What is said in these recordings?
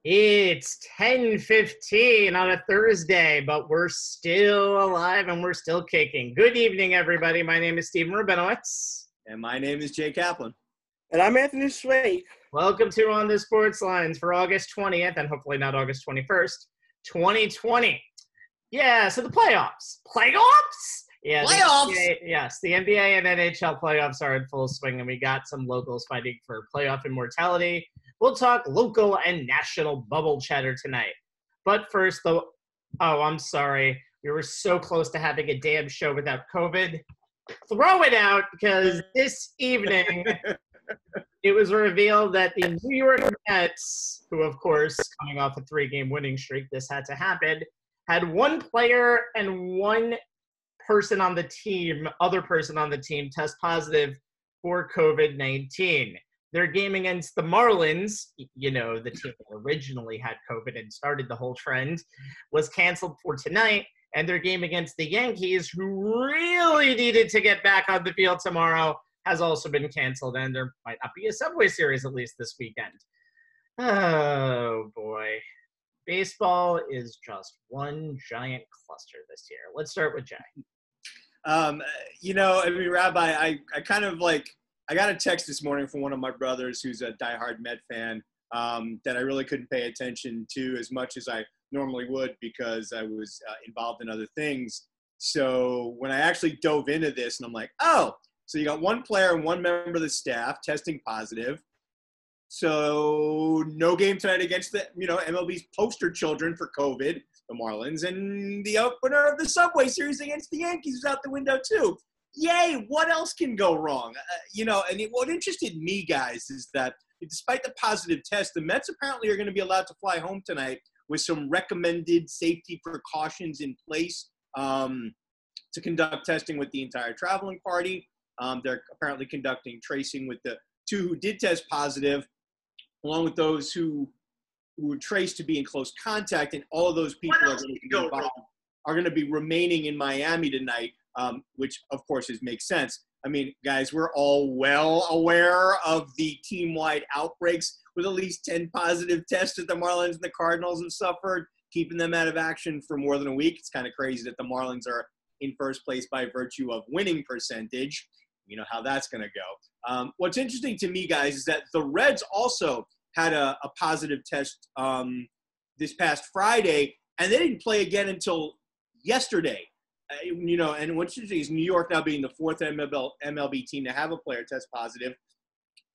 It's 10:15 on a Thursday, but we're still alive and we're still kicking. Good evening, everybody. My name is Stephen Rabinowitz. And my name is Jay Kaplan. And I'm Anthony Strait. Welcome to On the Sports Lines for August 20th, and hopefully not August 21st, 2020. Yeah, so the playoffs. Playoffs? Yeah, Playoffs? The NBA and NHL playoffs are in full swing, and we got some locals fighting for playoff immortality. We'll talk local and national bubble chatter tonight. But first, though, I'm sorry. We were so close to having a damn show without COVID. Throw it out, because this evening it was revealed that the New York Mets, who, of course, coming off a 3-game winning streak, this had to happen, had one player and one other person on the team test positive for COVID-19. Their game against the Marlins, the team that originally had COVID and started the whole trend, was canceled for tonight. And their game against the Yankees, who really needed to get back on the field tomorrow, has also been canceled. And there might not be a Subway Series at least this weekend. Oh, boy. Baseball is just one giant cluster this year. Let's start with Jay. Rabbi, I got a text this morning from one of my brothers who's a diehard Met fan that I really couldn't pay attention to as much as I normally would because I was involved in other things. So when I actually dove into this, and I'm like, oh, so you got one player and one member of the staff testing positive. So no game tonight against the, MLB's poster children for COVID, the Marlins, and the opener of the Subway Series against the Yankees is out the window too. Yay, what else can go wrong? What interested me, guys, is that despite the positive test, the Mets apparently are going to be allowed to fly home tonight with some recommended safety precautions in place to conduct testing with the entire traveling party. They're apparently conducting tracing with the 2 who did test positive, along with those who were traced to be in close contact, and all of those people are going to be remaining in Miami tonight. Which, of course, makes sense. I mean, guys, we're all well aware of the team-wide outbreaks with at least 10 positive tests that the Marlins and the Cardinals have suffered, keeping them out of action for more than a week. It's kind of crazy that the Marlins are in first place by virtue of winning percentage. You know how that's going to go. What's interesting to me, guys, is that the Reds also had a positive test this past Friday, and they didn't play again until yesterday. And what's interesting is New York now being the 4th MLB team to have a player test positive.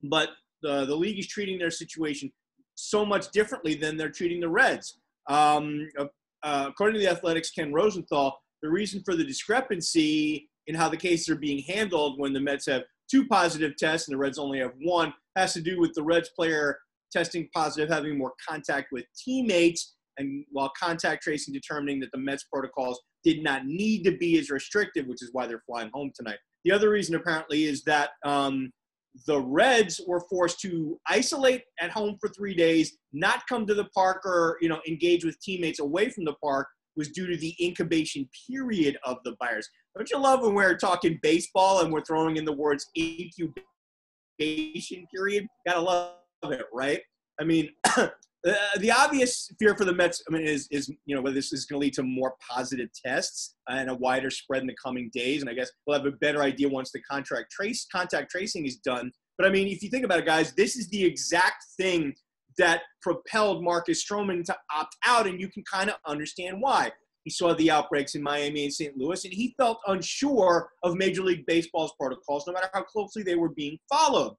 But the league is treating their situation so much differently than they're treating the Reds. According to the Athletics' Ken Rosenthal, the reason for the discrepancy in how the cases are being handled when the Mets have 2 positive tests and the Reds only have 1 has to do with the Reds player testing positive, having more contact with teammates, and while contact tracing determining that the Mets protocols did not need to be as restrictive, which is why they're flying home tonight. The other reason apparently is that the Reds were forced to isolate at home for 3 days, not come to the park or, engage with teammates away from the park, was due to the incubation period of the virus. Don't you love when we're talking baseball and we're throwing in the words incubation period? Gotta love it, right? I mean, the obvious fear for the Mets, is whether this is going to lead to more positive tests and a wider spread in the coming days. And I guess we'll have a better idea once the contact tracing is done. But if you think about it, guys, this is the exact thing that propelled Marcus Stroman to opt out, and you can kind of understand why. He saw the outbreaks in Miami and St. Louis, and he felt unsure of Major League Baseball's protocols, no matter how closely they were being followed.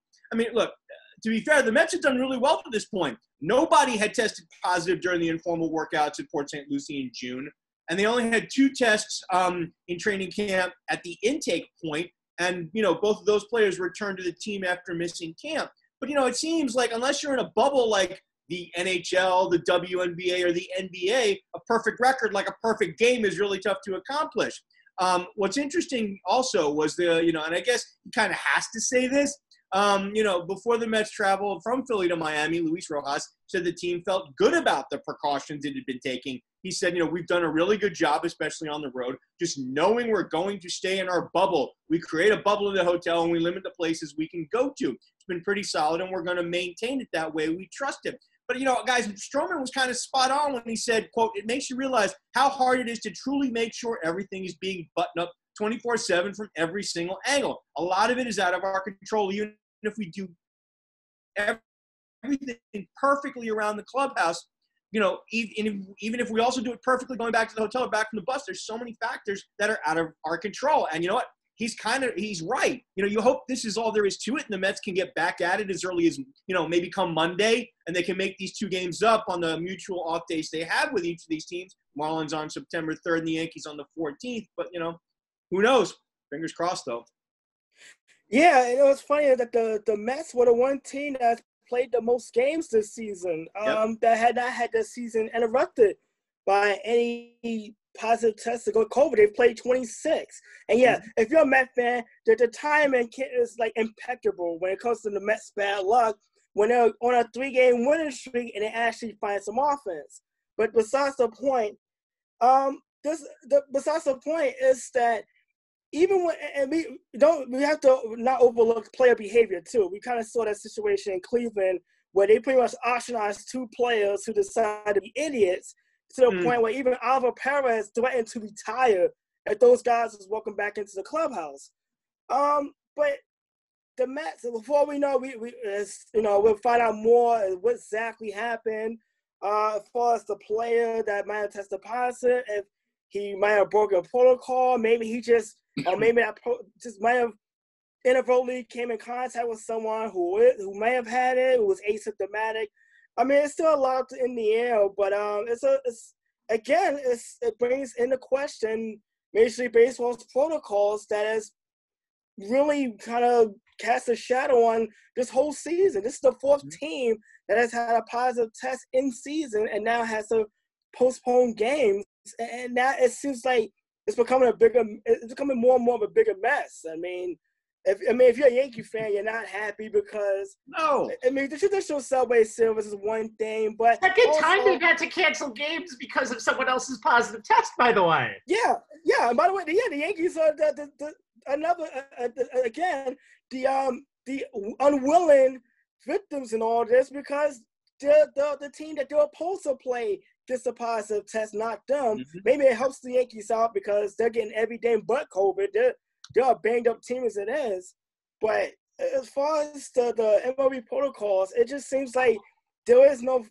Look, to be fair, the Mets have done really well to this point. Nobody had tested positive during the informal workouts at Port St. Lucie in June, and they only had 2 tests in training camp at the intake point, and, both of those players returned to the team after missing camp. But, it seems like unless you're in a bubble like the NHL, the WNBA, or the NBA, a perfect record like a perfect game is really tough to accomplish. What's interesting also was and I guess he kind of has to say this, before the Mets traveled from Philly to Miami, Luis Rojas said the team felt good about the precautions it had been taking. He said, we've done a really good job, especially on the road, just knowing we're going to stay in our bubble. We create a bubble in the hotel and we limit the places we can go to. It's been pretty solid and we're going to maintain it that way. We trust it. But, guys, Stroman was kind of spot on when he said, quote, "It makes you realize how hard it is to truly make sure everything is being buttoned up 24/7 from every single angle. A lot of it is out of our control, even if we do everything perfectly around the clubhouse. Even if we also do it perfectly going back to the hotel or back from the bus, there's so many factors that are out of our control." And you know what? He's right. You hope this is all there is to it, and the Mets can get back at it as early as, maybe come Monday, and they can make these 2 games up on the mutual off days they have with each of these teams. Marlins on September 3rd and the Yankees on the 14th. But, who knows? Fingers crossed, though. Yeah, it was funny that the Mets were the one team that played the most games this season, that had not had the season interrupted by any positive tests to go COVID. They've played 26. And if you're a Met fan, the timing is like impeccable when it comes to the Mets' bad luck when they're on a 3-game winning streak and they actually find some offense. But besides the point, besides the point is that even when, and we have to not overlook player behavior too. We kind of saw that situation in Cleveland where they pretty much ostracized 2 players who decided to be idiots, to the point where even Alvaro Perez threatened to retire if those guys was welcome back into the clubhouse. But the Mets, before we know, we'll find out more what exactly happened as far as the player that might have tested positive, if he might have broken protocol, maybe he just, or maybe that just might have inadvertently came in contact with someone who may have had it, who was asymptomatic. I mean, it's still a lot in the air, but it brings into question Major League Baseball's protocols that has really kind of cast a shadow on this whole season. This is the 4th team that has had a positive test in season and now has to postpone games, and now it seems like it's becoming more and more of a bigger mess. I mean, if you're a Yankee fan, you're not happy because the traditional subway service is one thing, but second time they've had to cancel games because of someone else's positive test, by the way. Yeah. And by the way, the Yankees are the unwilling victims in all this because the team that they're supposed to play gets a positive test, not them. Maybe it helps the Yankees out because they're getting everything but COVID. They're a banged up team as it is. But as far as the MLB protocols, it just seems like there is no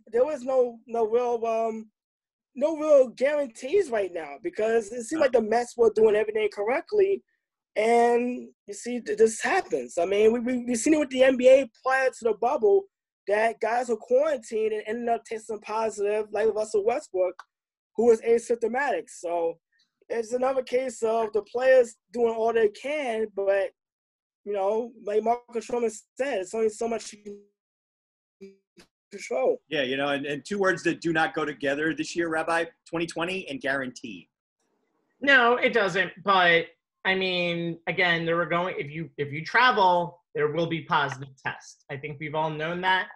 real guarantees right now because it seems like the Mets were doing everything correctly, and you see this happens. I mean, we've seen it with the NBA prior to the bubble that guys were quarantined and ended up testing positive, like Russell Westbrook, who was asymptomatic. So it's another case of the players doing all they can, but, like Marcus Stroman said, it's only so much you can control. Yeah, and 2 words that do not go together this year, Rabbi, 2020 and guarantee. No, it doesn't. But, I mean, again, if you travel, there will be positive tests. I think we've all known that.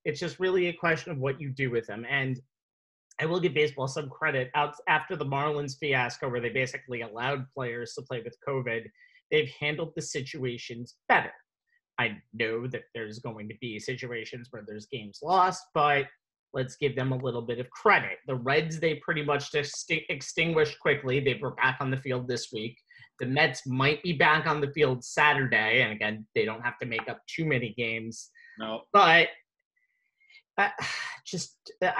It's just really a question of what you do with them. And I will give baseball some credit. After the Marlins fiasco where they basically allowed players to play with COVID, they've handled the situations better. I know that there's going to be situations where there's games lost, but let's give them a little bit of credit. The Reds, they pretty much just extinguished quickly. They were back on the field this week. The Mets might be back on the field Saturday, and again, they don't have to make up too many games. No. But I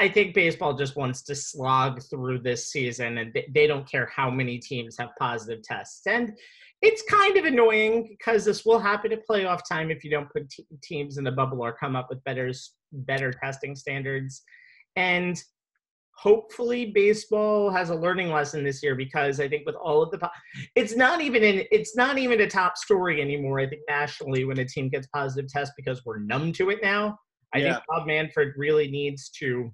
think baseball just wants to slog through this season, and they don't care how many teams have positive tests. And it's kind of annoying because this will happen at playoff time if you don't put teams in the bubble or come up with better testing standards. And hopefully baseball has a learning lesson this year because I think with all of it's not even a top story anymore, I think, nationally when a team gets positive tests because we're numb to it now. I think Bob Manfred really needs to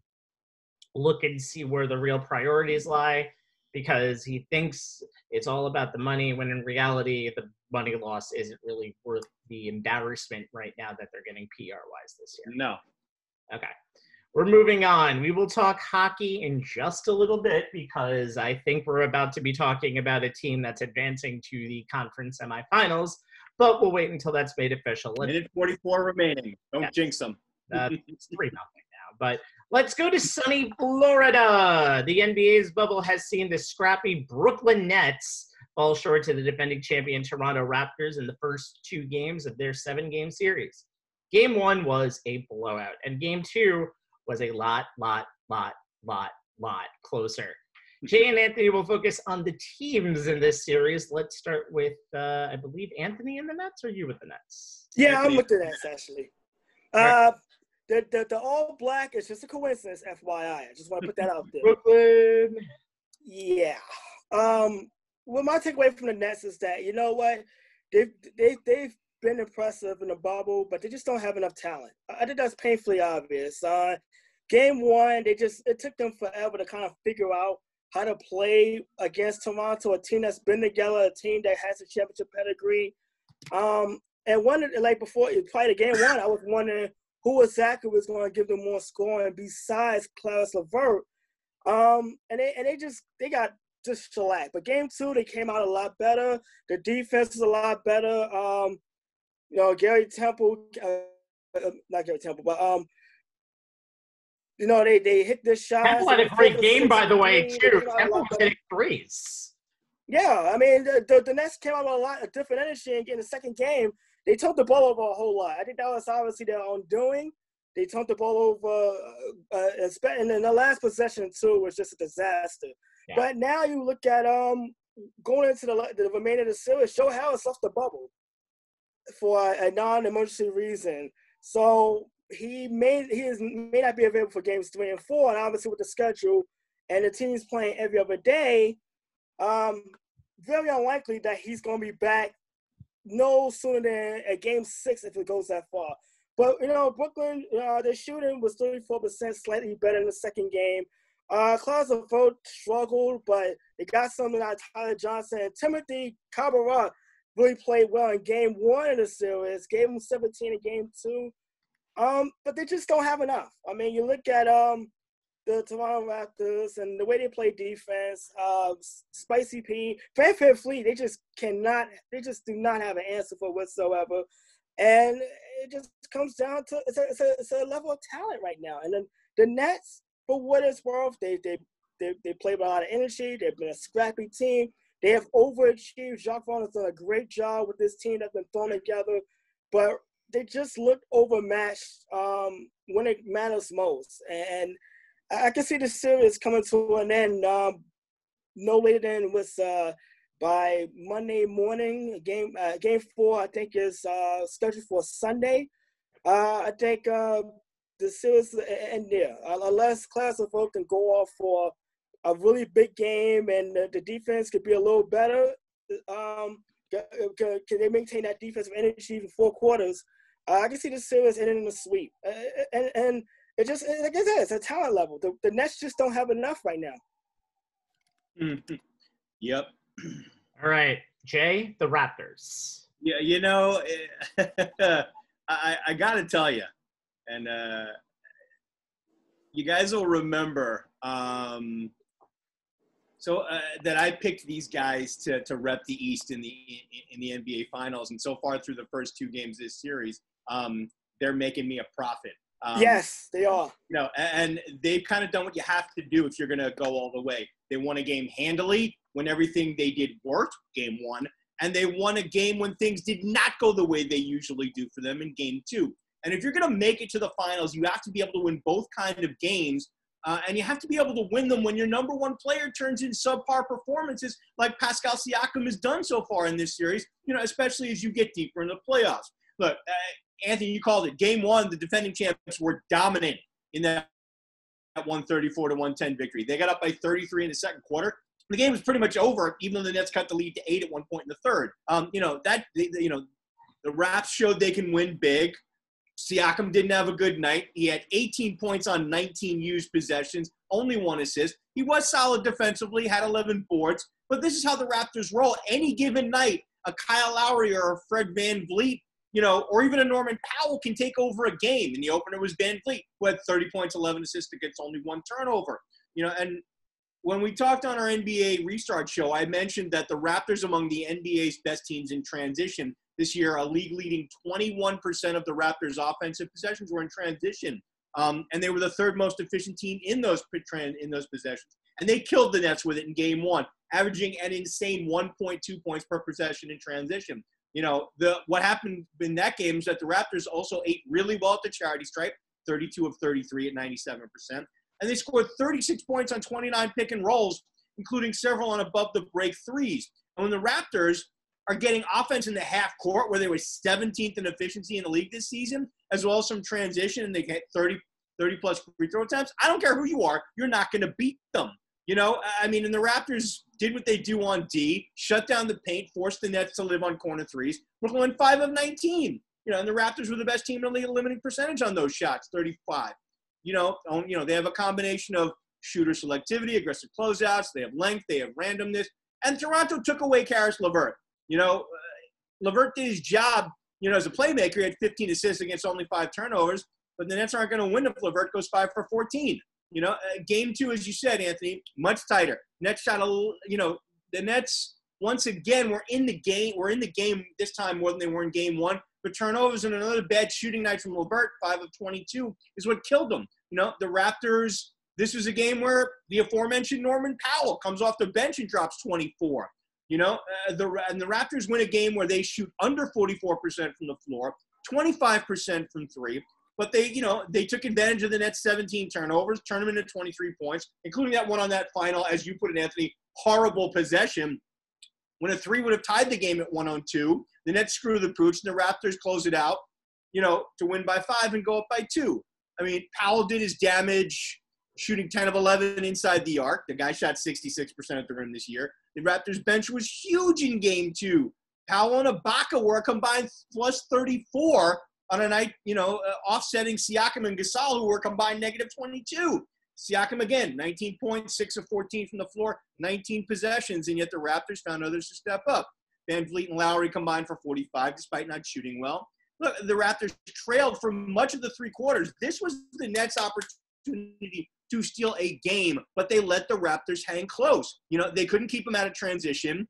look and see where the real priorities lie because he thinks it's all about the money when in reality the money loss isn't really worth the embarrassment right now that they're getting PR-wise this year. No. Okay. We're moving on. We will talk hockey in just a little bit because I think we're about to be talking about a team that's advancing to the conference semifinals, but we'll wait until that's made official. Minute 44 remaining. Don't jinx them. It's 3-0 now, But let's go to sunny Florida. The NBA's bubble has seen the scrappy Brooklyn Nets fall short to the defending champion Toronto Raptors in the first 2 games of their 7-game series. Game 1 was a blowout, and Game 2 was a lot closer. Jay and Anthony will focus on the teams in this series. Let's start with, I believe, Anthony in the Nets, or you with the Nets? Yeah, Anthony. I'm with the Nets, actually. The all black is just a coincidence, FYI. I just want to put that out there. Brooklyn. Yeah. Well, my takeaway from the Nets is that, you know what, they've been impressive in the bubble, but they just don't have enough talent. I think that's painfully obvious. Game 1, it took them forever to kind of figure out how to play against Toronto, a team that's been together, a team that has a championship pedigree. And before you played Game 1, I was wondering who exactly was going to give them more scoring besides Clarence LeVert. And they got just shellacked. But Game 2, they came out a lot better. The defense is a lot better. Gary Temple, not Gary Temple, but they hit this shot. Temple had a great game, by the way, too. Temple was hitting threes. Yeah, I mean, the Nets came out with a different energy, and in the second game, they turned the ball over a whole lot. I think that was obviously their own doing. They turned the ball over, and then the last possession, too, was just a disaster. Yeah. But now you look at going into the remainder of the series, Joe Harris left the bubble for a non-emergency reason. So he may not be available for games 3 and 4, and obviously with the schedule and the team's playing every other day, very unlikely that he's going to be back no sooner than at Game 6 if it goes that far. But, Brooklyn, their shooting was 34%, slightly better in the second game. Clarence LeVert struggled, but they got something out of Tyler Johnson. And Timothy Cabarrot really played well in Game 1 of the series, gave him 17 in Game 2. But they just don't have enough. I mean, you look at the Toronto Raptors and the way they play defense, Spicy P, Fanfare Fleet, they just do not have an answer for whatsoever. And it just comes down to it's a level of talent right now. And then the Nets, for what it's worth, they play with a lot of energy. They've been a scrappy team. They have overachieved. Jacques Vaughn has done a great job with this team that's been thrown together. But they just look overmatched when it matters most. And I can see the series coming to an end no later than by Monday morning. Game 4, I think, is scheduled for Sunday. I think the series will end there. Unless Clarence LeVert can go off for a really big game and the defense could be a little better, can they maintain that defensive energy for 4 quarters? I can see the series ending in a sweep. And it just, like I said, it's a talent level. The Nets just don't have enough right now. Mm-hmm. Yep. All right, Jay, the Raptors. Yeah, I got to tell you, and you guys will remember that I picked these guys to rep the East in the NBA Finals, and so far through the first 2 games this series, they're making me a profit. Yes, they are. And they've kind of done what you have to do if you're going to go all the way. They won a game handily when everything they did worked, Game 1, and they won a game when things did not go the way they usually do for them in Game 2. And if you're going to make it to the finals, you have to be able to win both kind of games, and you have to be able to win them when your number 1 player turns in subpar performances like Pascal Siakam has done so far in this series, especially as you get deeper into the playoffs. Look, Anthony, you called it. Game 1, the defending champs were dominant in that 134-110 victory. They got up by 33 in the second quarter. The game was pretty much over, even though the Nets cut the lead to 8 at one point in the third. The Raps showed they can win big. Siakam didn't have a good night. He had 18 points on 19 used possessions, only 1 assist. He was solid defensively, had 11 boards. But this is how the Raptors roll. Any given night, a Kyle Lowry or a Fred VanVleet, or even a Norman Powell can take over a game. In the opener was VanVleet, who had 30 points, 11 assists against only 1 turnover. And when we talked on our NBA Restart show, I mentioned that the Raptors among the NBA's best teams in transition this year, a league-leading 21% of the Raptors' offensive possessions were in transition. And they were the third most efficient team in those possessions. And they killed the Nets with it in game one, averaging an insane 1.2 points per possession in transition. What happened in that game is that the Raptors also ate really well at the charity stripe, 32 of 33 at 97%. And they scored 36 points on 29 pick and rolls, including several on above the break threes. And when the Raptors are getting offense in the half court, where they were 17th in efficiency in the league this season, as well as some transition, and they get 30 plus free throw attempts, I don't care who you are, you're not going to beat them. And the Raptors did what they do on D, shut down the paint, forced the Nets to live on corner threes. Brooklyn went 5 of 19. And the Raptors were the best team in the league, limiting percentage on those shots, 35. They have a combination of shooter selectivity, aggressive closeouts. They have length. They have randomness. And Toronto took away Karis LeVert. LeVert did his job, as a playmaker. He had 15 assists against only 5 turnovers. But the Nets aren't going to win if LeVert goes 5 for 14. Game 2, as you said, Anthony, much tighter. Nets shot the Nets, once again, were in the game. We're in the game this time more than they were in game 1. But turnovers and another bad shooting night from LeVert, 5 of 22, is what killed them. The Raptors, this was a game where the aforementioned Norman Powell comes off the bench and drops 24. And the Raptors win a game where they shoot under 44% from the floor, 25% from 3. But they took advantage of the Nets' 17 turnovers, turned them into 23 points, including that one on that final, as you put it, Anthony, horrible possession. When a 3 would have tied the game at 1-2, the Nets screw the pooch, and the Raptors close it out, to win by 5 and go up by 2. Powell did his damage, shooting 10 of 11 inside the arc. The guy shot 66% at the rim this year. The Raptors bench was huge in game 2. Powell and Ibaka were a combined plus 34 on a night, offsetting Siakam and Gasol, who were combined negative 22. Siakam, again, 19 points, 6 of 14 from the floor, 19 possessions, and yet the Raptors found others to step up. Van Vliet and Lowry combined for 45, despite not shooting well. Look, the Raptors trailed for much of the 3 quarters. This was the Nets' opportunity to steal a game, but they let the Raptors hang close. They couldn't keep them out of transition.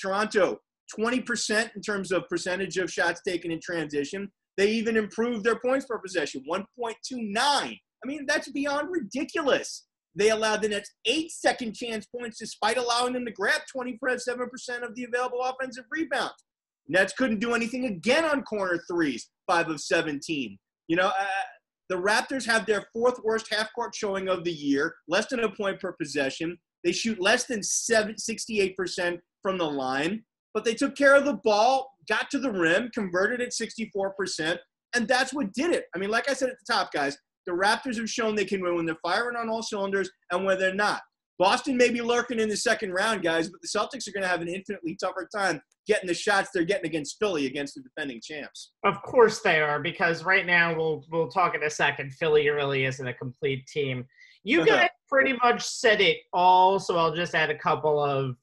Toronto, 20% in terms of percentage of shots taken in transition. They even improved their points per possession, 1.29. That's beyond ridiculous. They allowed the Nets 8 second chance points despite allowing them to grab 27% of the available offensive rebounds. Nets couldn't do anything again on corner threes, 5 of 17. The Raptors have their 4th worst half-court showing of the year, less than a point per possession. They shoot less than 68% from the line, but they took care of the ball, got to the rim, converted at 64%, and that's what did it. Like I said at the top, guys, the Raptors have shown they can win when they're firing on all cylinders and when they're not. Boston may be lurking in the second round, guys, but the Celtics are going to have an infinitely tougher time getting the shots they're getting against Philly, against the defending champs. Of course they are, because right now, we'll talk in a second, Philly really isn't a complete team. You guys pretty much said it all, so I'll just add a couple of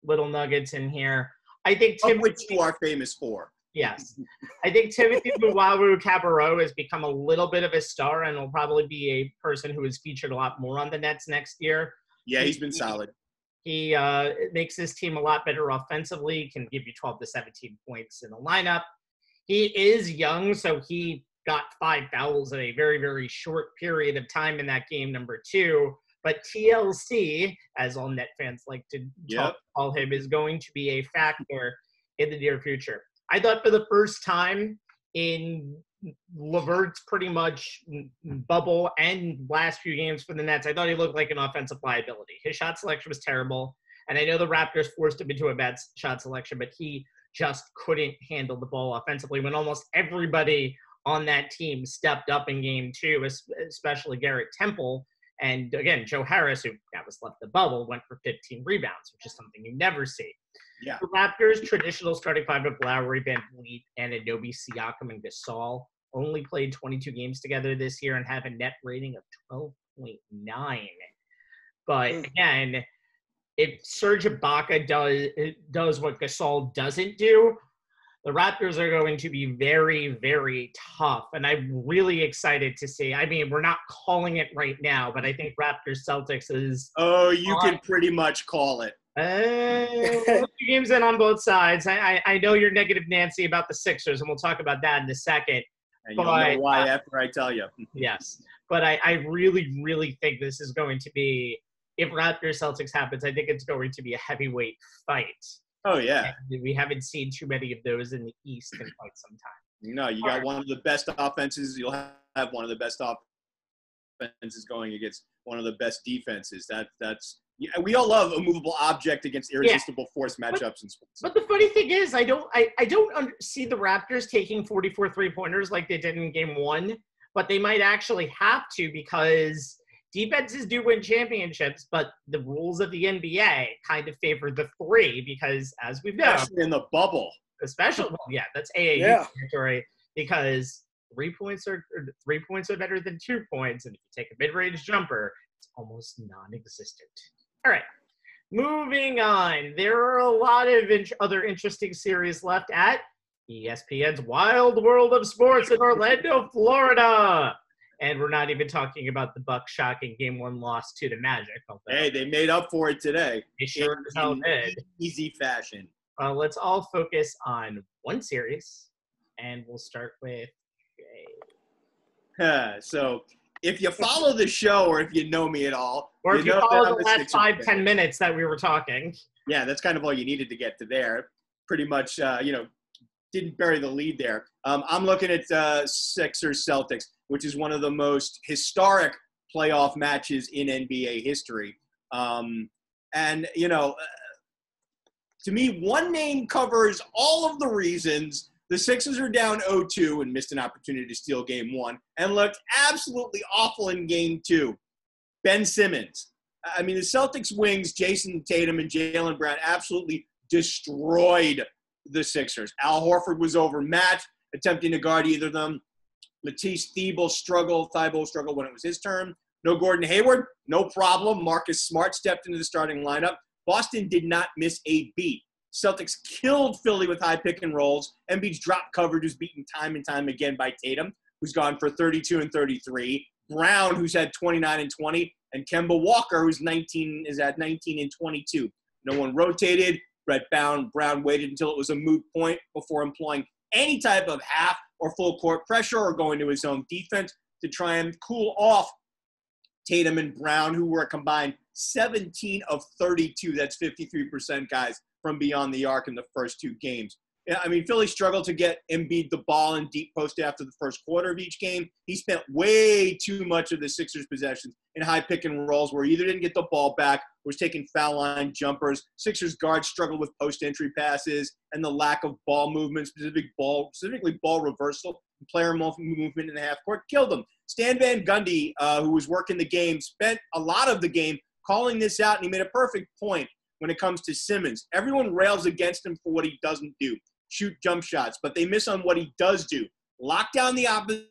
little nuggets in here. I think which you are famous for. Yes. I think Timothy Luwawu-Cabarrot has become a little bit of a star and will probably be a person who is featured a lot more on the Nets next year. Yeah, he's been solid. He makes his team a lot better offensively, can give you 12 to 17 points in the lineup. He is young, so he got 5 fouls in a very, very short period of time in that game, number 2. But TLC, as all Net fans like to call him, is going to be a factor in the near future. I thought for the first time in LeVert's pretty much bubble and last few games for the Nets, I thought he looked like an offensive liability. His shot selection was terrible, and I know the Raptors forced him into a bad shot selection, but he just couldn't handle the ball offensively when almost everybody on that team stepped up in game 2, especially Garrett Temple. And again, Joe Harris, who that was left the bubble, went for 15 rebounds, which is something you never see. Yeah. The Raptors' traditional starting 5 of Lowry, Van Vliet, and Anunoby, Siakam, and Gasol only played 22 games together this year and have a net rating of 12.9. But again, if Serge Ibaka does what Gasol doesn't do, the Raptors are going to be very, very tough. And I'm really excited to see. We're not calling it right now, but I think Raptors-Celtics is... Oh, you can pretty much call it. 2 games in on both sides. I know you're negative Nancy about the Sixers, and we'll talk about that in a second. And you'll know why after I tell you. Yes. but I really, really think this is going to be, if Raptors Celtics happens, I think it's going to be a heavyweight fight. Oh, yeah. And we haven't seen too many of those in the East in quite some time. No, you got one of the best offenses. You'll have one of the best offenses going against one of the best defenses. Yeah, we all love a movable object against irresistible force matchups in sports. But the funny thing is, I don't see the Raptors taking 44 3-pointers like they did in Game 1, but they might actually have to, because defenses do win championships, but the rules of the NBA kind of favor the three, because as we've known, especially in the bubble. That's AAU territory, because 3 points are better than 2 points, and if you take a mid-range jumper, it's almost non-existent. All right, moving on. There are a lot of other interesting series left at ESPN's Wild World of Sports in Orlando, Florida. And we're not even talking about the Bucks' shocking Game 1 loss to the Magic. Hey, they made up for it today. They sure as hell did. Easy fashion. Let's all focus on one series, and we'll start with Jay. So if you follow the show, or if you know me at all, or if you follow the last 5-10 minutes that we were talking. Yeah, that's kind of all you needed to get to there. Pretty much, didn't bury the lead there. I'm looking at Sixers Celtics, which is one of the most historic playoff matches in NBA history. To me, one name covers all of the reasons. The Sixers are down 0-2 and missed an opportunity to steal Game 1 and looked absolutely awful in Game 2. Ben Simmons. I mean, the Celtics wings, Jason Tatum and Jaylen Brown, absolutely destroyed the Sixers. Al Horford was overmatched, attempting to guard either of them. Matisse Thybulle struggled when it was his turn. No Gordon Hayward, no problem. Marcus Smart stepped into the starting lineup. Boston did not miss a beat. Celtics killed Philly with high pick and rolls. Embiid's drop coverage was beaten time and time again by Tatum, who's gone for 32 and 33. Brown, who's had 29 and 20. And Kemba Walker, who's at 19 and 22. No one rotated. Brett Brown waited until it was a moot point before employing any type of half or full court pressure or going to his own defense to try and cool off Tatum and Brown, who were a combined 17 of 32. That's 53%, guys, from beyond the arc in the first 2 games. I mean, Philly struggled to get Embiid the ball in deep post after the first quarter of each game. He spent way too much of the Sixers' possessions in high pick and rolls where he either didn't get the ball back or was taking foul line jumpers. Sixers guards struggled with post-entry passes and the lack of ball movement, specifically ball reversal, player movement in the half court, killed them. Stan Van Gundy, who was working the game, spent a lot of the game calling this out, and he made a perfect point when it comes to Simmons. Everyone rails against him for what he doesn't do. Shoot jump shots, but they miss on what he does do. Lock down the opposition's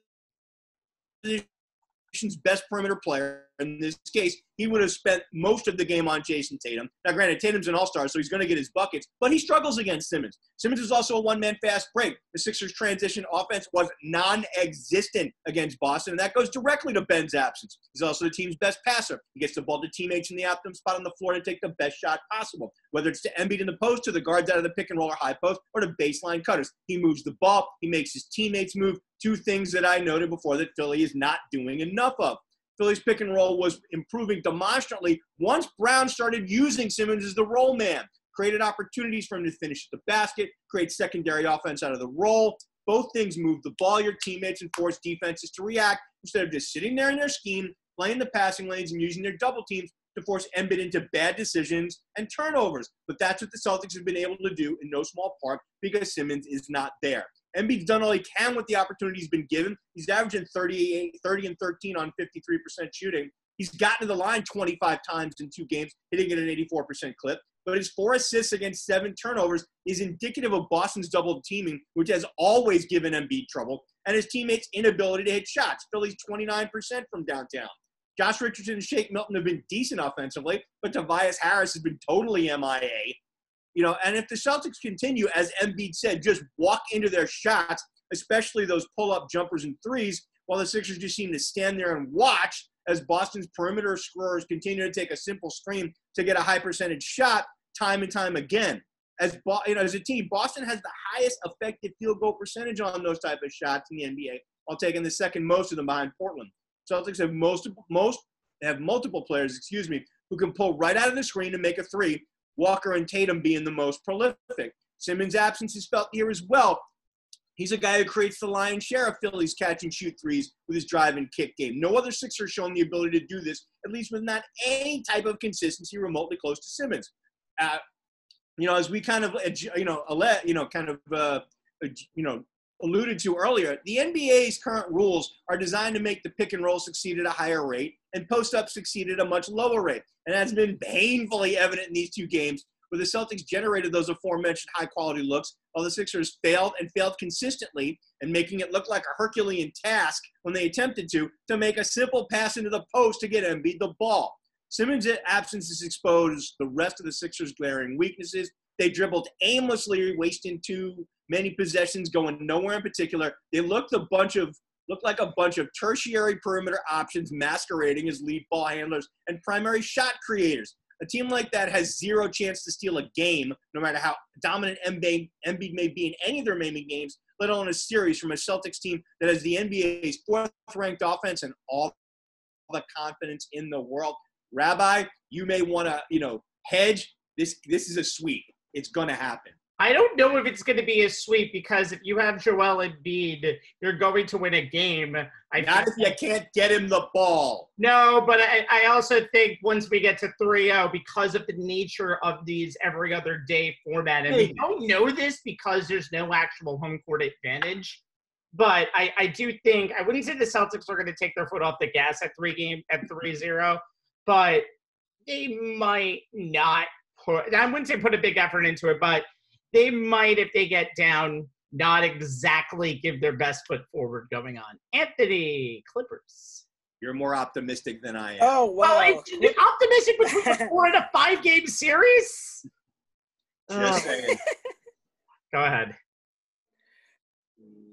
best perimeter player. In this case, he would have spent most of the game on Jason Tatum. Now, granted, Tatum's an all-star, so he's going to get his buckets, but he struggles against Simmons. Simmons is also a one-man fast break. The Sixers' transition offense was non-existent against Boston, and that goes directly to Ben's absence. He's also the team's best passer. He gets the ball to teammates in the optimum spot on the floor to take the best shot possible, whether it's to Embiid in the post, to the guards out of the pick and roll or high post, or to baseline cutters. He moves the ball. He makes his teammates move. 2 things that I noted before that Philly is not doing enough of. Philly's pick and roll was improving demonstrably once Brown started using Simmons as the roll man, created opportunities for him to finish at the basket, create secondary offense out of the roll. Both things move the ball, your teammates, and force defenses to react instead of just sitting there in their scheme, playing the passing lanes and using their double teams to force Embiid into bad decisions and turnovers. But that's what the Celtics have been able to do in no small part because Simmons is not there. Embiid's done all he can with the opportunity he's been given. He's averaging 30 and 13 on 53% shooting. He's gotten to the line 25 times in 2 games, hitting at an 84% clip. But his 4 assists against 7 turnovers is indicative of Boston's double teaming, which has always given Embiid trouble, and his teammates' inability to hit shots. Philly's 29% from downtown. Josh Richardson and Shake Milton have been decent offensively, but Tobias Harris has been totally MIA. And if the Celtics continue, as Embiid said, just walk into their shots, especially those pull-up jumpers and threes, while the Sixers just seem to stand there and watch as Boston's perimeter scorers continue to take a simple screen to get a high percentage shot time and time again. As a team, Boston has the highest effective field goal percentage on those type of shots in the NBA, while taking the second most of them behind Portland. Celtics have multiple players, who can pull right out of the screen and make a three, Walker and Tatum being the most prolific. Simmons' absence is felt here as well. He's a guy who creates the lion's share of Philly's catch-and-shoot threes with his drive and kick game. No other Sixer has shown the ability to do this, at least with not any type of consistency remotely close to Simmons. As we kind of, alluded to earlier, the NBA's current rules are designed to make the pick and roll succeed at a higher rate and post-up succeed at a much lower rate. And that's been painfully evident in these two games, where the Celtics generated those aforementioned high-quality looks, while the Sixers failed consistently, and making it look like a Herculean task when they attempted to make a simple pass into the post to get Embiid the ball. Simmons' absence has exposed the rest of the Sixers' glaring weaknesses. They dribbled aimlessly, wasting too many possessions, going nowhere in particular. They looked like a bunch of tertiary perimeter options masquerading as lead ball handlers and primary shot creators. A team like that has zero chance to steal a game, no matter how dominant Embiid may be in any of their remaining games, let alone a series from a Celtics team that has the NBA's fourth-ranked offense and all the confidence in the world. Rabbi, you may want to, hedge. This is a sweep. It's going to happen. I don't know if it's going to be a sweep, because if you have Joel Embiid, you're going to win a game. Not if you can't get him the ball. No, but I also think once we get to 3-0, because of the nature of these every other day format, and we don't know this because there's no actual home court advantage, but I do think, I wouldn't say the Celtics are going to take their foot off the gas at 3-0, but they might not I wouldn't say put a big effort into it, but they might, if they get down, not exactly give their best foot forward going on. Anthony, Clippers. You're more optimistic than I am. Oh, wow. Well, it's optimistic between a 4 and a 5 game series? Just saying. Go ahead.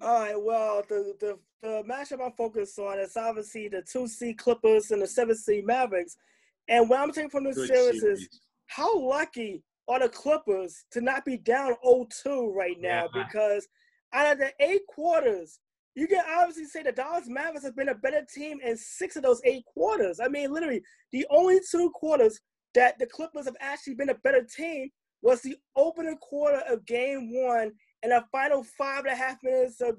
All right, well, the matchup I'm focused on is obviously the 2C Clippers and the 7C Mavericks. And what I'm taking from this series is how lucky are the Clippers to not be down 0-2 right now, because out of the 8 quarters, you can obviously say the Dallas Mavericks have been a better team in 6 of those 8 quarters. I mean, literally, the only 2 quarters that the Clippers have actually been a better team was the opening quarter of Game 1 and the final 5.5 minutes of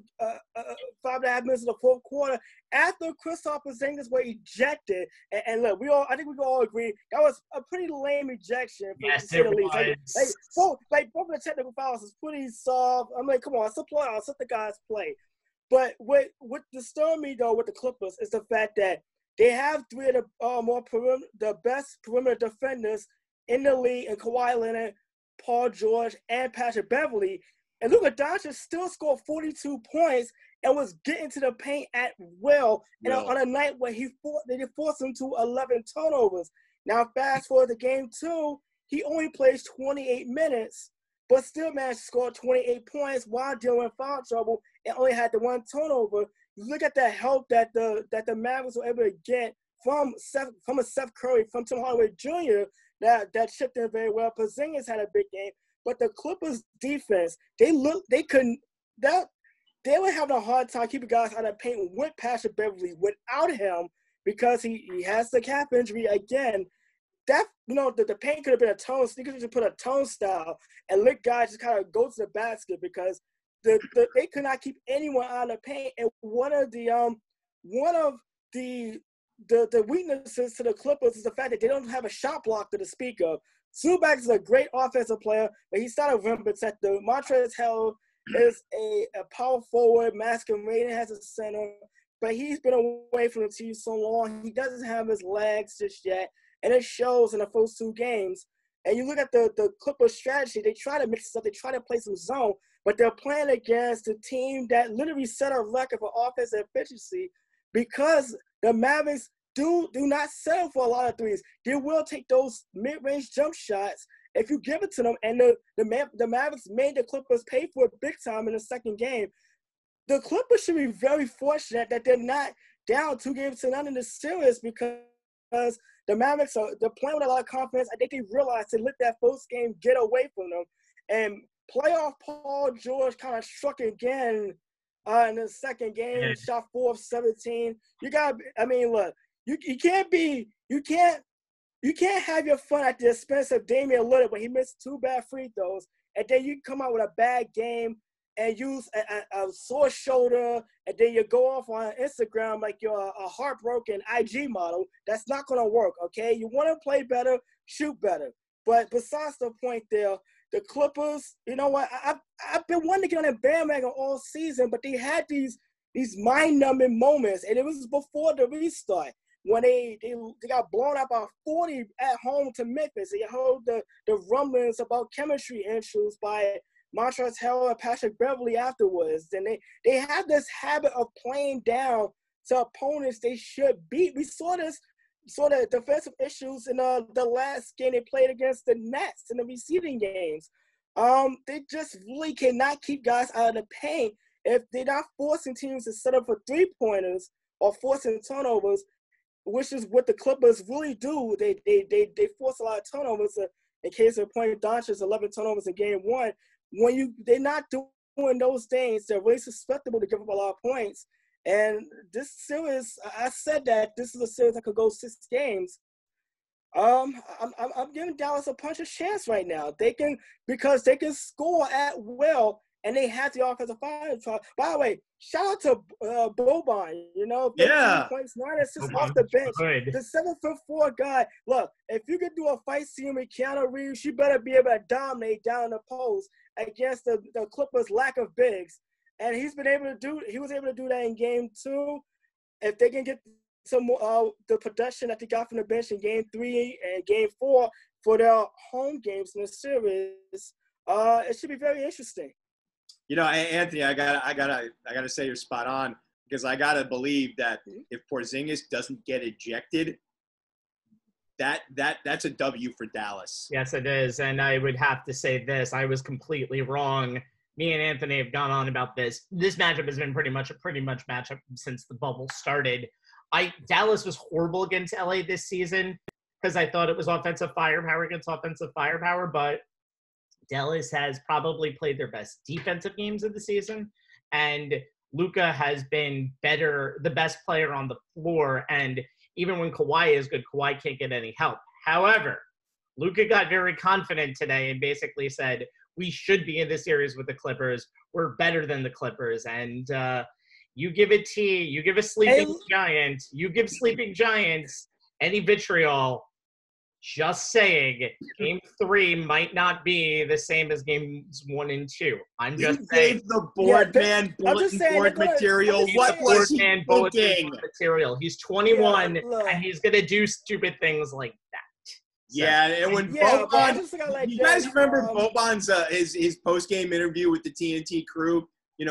the fourth quarter after Kristaps Porzingis were ejected. And look, I think we can all agree that was a pretty lame ejection. Yes, it was. Both of the technical fouls is pretty soft. I mean, come on, it's the playoffs, let the guys play. But what disturbed me though with the Clippers is the fact that they have 3 of the best perimeter defenders in the league, and Kawhi Leonard, Paul George, and Patrick Beverley. And Luka Doncic still scored 42 points and was getting to the paint at will, and on a night where they forced him to 11 turnovers. Now, fast forward to Game 2, he only plays 28 minutes, but still managed to score 28 points while dealing with foul trouble and only had the 1 turnover. You look at the help that the Mavericks were able to get from a Seth Curry, from Tim Hardaway Jr., that shipped in very well. Porzingis had a big game. But the Clippers defense, they would have a hard time keeping guys out of paint with Patrick Beverley without him, because he has the calf injury again. That, the paint could have been a tone. He could have just put a turnstile and let guys just kind of go to the basket, because they could not keep anyone out of the paint. And one of the weaknesses to the Clippers is the fact that they don't have a shot blocker to speak of. Zubac is a great offensive player, but he's not a rim protector. Montrezl Harrell is a power forward, masquerading as a center, but he's been away from the team so long, he doesn't have his legs just yet, and it shows in the first 2 games. And you look at the Clippers strategy, they try to mix it up, they try to play some zone, but they're playing against a team that literally set a record for offensive efficiency, because the Mavericks do not settle for a lot of threes. They will take those mid-range jump shots if you give it to them. And the Mavericks made the Clippers pay for it big time in the second game. The Clippers should be very fortunate that they're not down 2-0 in the series, because the Mavericks they're playing with a lot of confidence. I think they realized to let that first game get away from them. And playoff Paul George kind of struck again in the second game, shot 4 of 17. You got, I mean, look, you can't have your fun at the expense of Damian Lillard when he missed 2 bad free throws, and then you come out with a bad game and use a sore shoulder, and then you go off on Instagram like you're a heartbroken IG model. That's not going to work, okay? You want to play better, shoot better. But besides the point there, the Clippers, you know what? I've been wanting to get on a bandwagon all season, but they had these mind-numbing moments, and it was before the restart when they got blown out by 40 at home to Memphis. They heard the rumblings about chemistry issues by Montrezl Harrell and Patrick Beverley afterwards. And they have this habit of playing down to opponents they should beat. We saw the defensive issues in the last game they played against the Nets in the receiving games. They just really cannot keep guys out of the paint if they're not forcing teams to set up for 3-pointers or forcing turnovers, which is what the Clippers really do. They force a lot of turnovers. In case of point, Doncic's 11 turnovers in game 1. When they're not doing those things, they're really susceptible to give up a lot of points. And this series, I said that this is a series that could go 6 games. I'm giving Dallas a puncher's chance right now. Because they can score at will, and they have the offensive firepower. By the way, shout out to Boban. 13 points, 9 assists off the bench. Good. The 7'4" guy. Look, if you could do a fight scene with Keanu Reeves, you better be able to dominate down the post against the Clippers' lack of bigs. And he was able to do that in game 2. If they can get some more the production that they got from the bench in game 3 and game 4 for their home games in the series, it should be very interesting. Anthony, I gotta say you're spot on, because I gotta believe that if Porzingis doesn't get ejected, that's a W for Dallas. Yes, it is. And I would have to say this. I was completely wrong. Me and Anthony have gone on about this. This matchup has been pretty much matchup since the bubble started. Dallas was horrible against LA this season because I thought it was offensive firepower against offensive firepower, but Dallas has probably played their best defensive games of the season, and Luka has been the best player on the floor, and even when Kawhi is good, Kawhi can't get any help. However, Luka got very confident today and basically said, we should be in this series with the Clippers. We're better than the Clippers. And you give a T, you give a sleeping giant, you give sleeping giants any vitriol. Just saying, game 3 might not be the same as games 1 and 2. I'm just saying. Gave the bulletin board material. What was he thinking? Material. He's 21, and he's going to do stupid things like that. So, and when Boban, you guys remember Boban's his post-game interview with the TNT crew,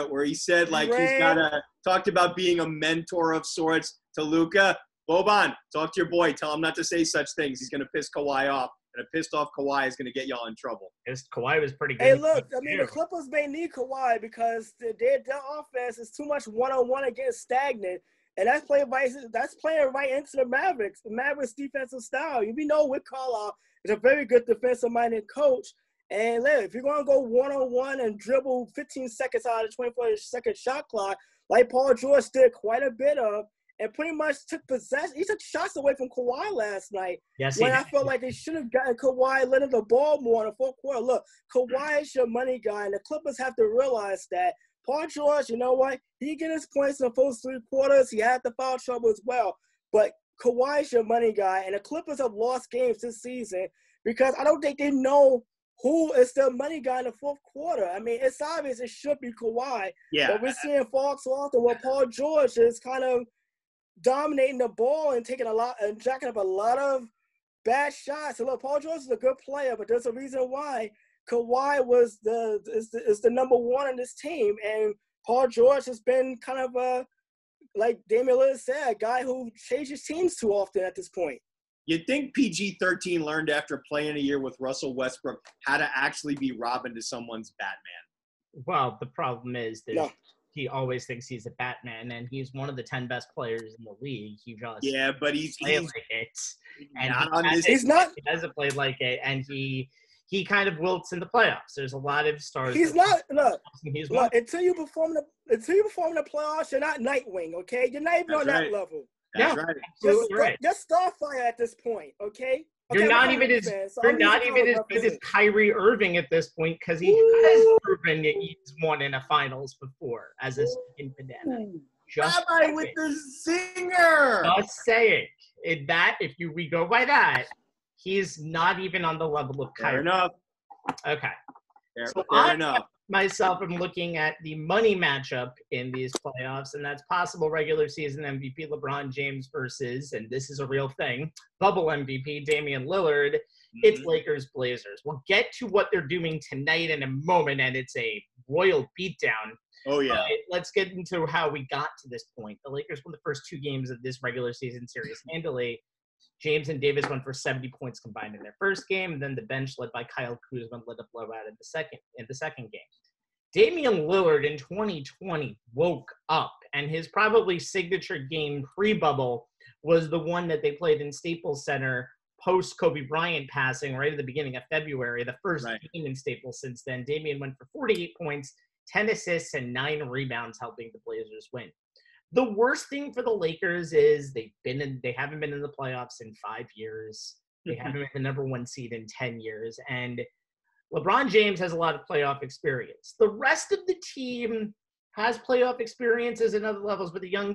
where he said he's talked about being a mentor of sorts to Luka. Boban, talk to your boy. Tell him not to say such things. He's going to piss Kawhi off. And a pissed off Kawhi is going to get y'all in trouble. Kawhi was pretty good. Hey, look, the Clippers may need Kawhi because their offense is too much one-on-one against stagnant. And that's playing right into the Mavericks. The Mavericks' defensive style. We know Rick Carlisle is a very good defensive-minded coach. And if you're going to go one-on-one and dribble 15 seconds out of the 24-second shot clock, like Paul George did quite a bit of, and pretty much took possession. He took shots away from Kawhi last night. Yes, when I felt like they should have gotten Kawhi letting the ball more in the fourth quarter. Look, Kawhi is your money guy, and the Clippers have to realize that. Paul George, you know what? He get his points in the first 3 quarters. He had the foul trouble as well. But Kawhi is your money guy, and the Clippers have lost games this season because I don't think they know who is the money guy in the fourth quarter. I mean, it's obvious it should be Kawhi. Yeah. But we're seeing far too often where Paul George is kind of dominating the ball and taking a lot and jacking up a lot of bad shots. And look, Paul George is a good player, but there's a reason why Kawhi is the number 1 on this team, and Paul George has been kind of like Damian Lillard said, a guy who changes teams too often at this point. You'd think PG-13 learned after playing a year with Russell Westbrook how to actually be Robin to someone's Batman. Well, the problem is that he always thinks he's a Batman, and he's one of the 10 best players in the league. He just but he's like it, and he he hasn't played like it, and he he kind of wilts in the playoffs. There's a lot of stars. He's not. Look, look, until you perform in the playoffs, you're not Nightwing. Okay, you're not even on that level. That's right. Just Starfire at this point. Okay. You're not even as good as Kyrie Irving at this point because he has proven that he's won in a finals before as a second banana. Rabbi with the zinger. Just saying. If we go by that, he's not even on the level of Kyrie. Fair enough. Okay. Fair enough. Myself, I'm looking at the money matchup in these playoffs, and that's possible regular season MVP LeBron James versus, and this is a real thing, bubble MVP Damian Lillard. It's Lakers Blazers. We'll get to what they're doing tonight in a moment, and it's a royal beatdown. Oh, yeah. Let's get into how we got to this point. The Lakers won the first 2 games of this regular season series handily. James and Davis went for 70 points combined in their first game, and then the bench led by Kyle Kuzma led a blowout in the second game. Damian Lillard in 2020 woke up, and his probably signature game pre-bubble was the one that they played in Staples Center post Kobe Bryant passing right at the beginning of February, the first game in Staples since then. Damian went for 48 points, 10 assists, and 9 rebounds, helping the Blazers win. The worst thing for the Lakers is they haven't been in the playoffs in 5 years. They haven't been the number 1 seed in 10 years. And LeBron James has a lot of playoff experience. The rest of the team has playoff experiences at other levels, but the young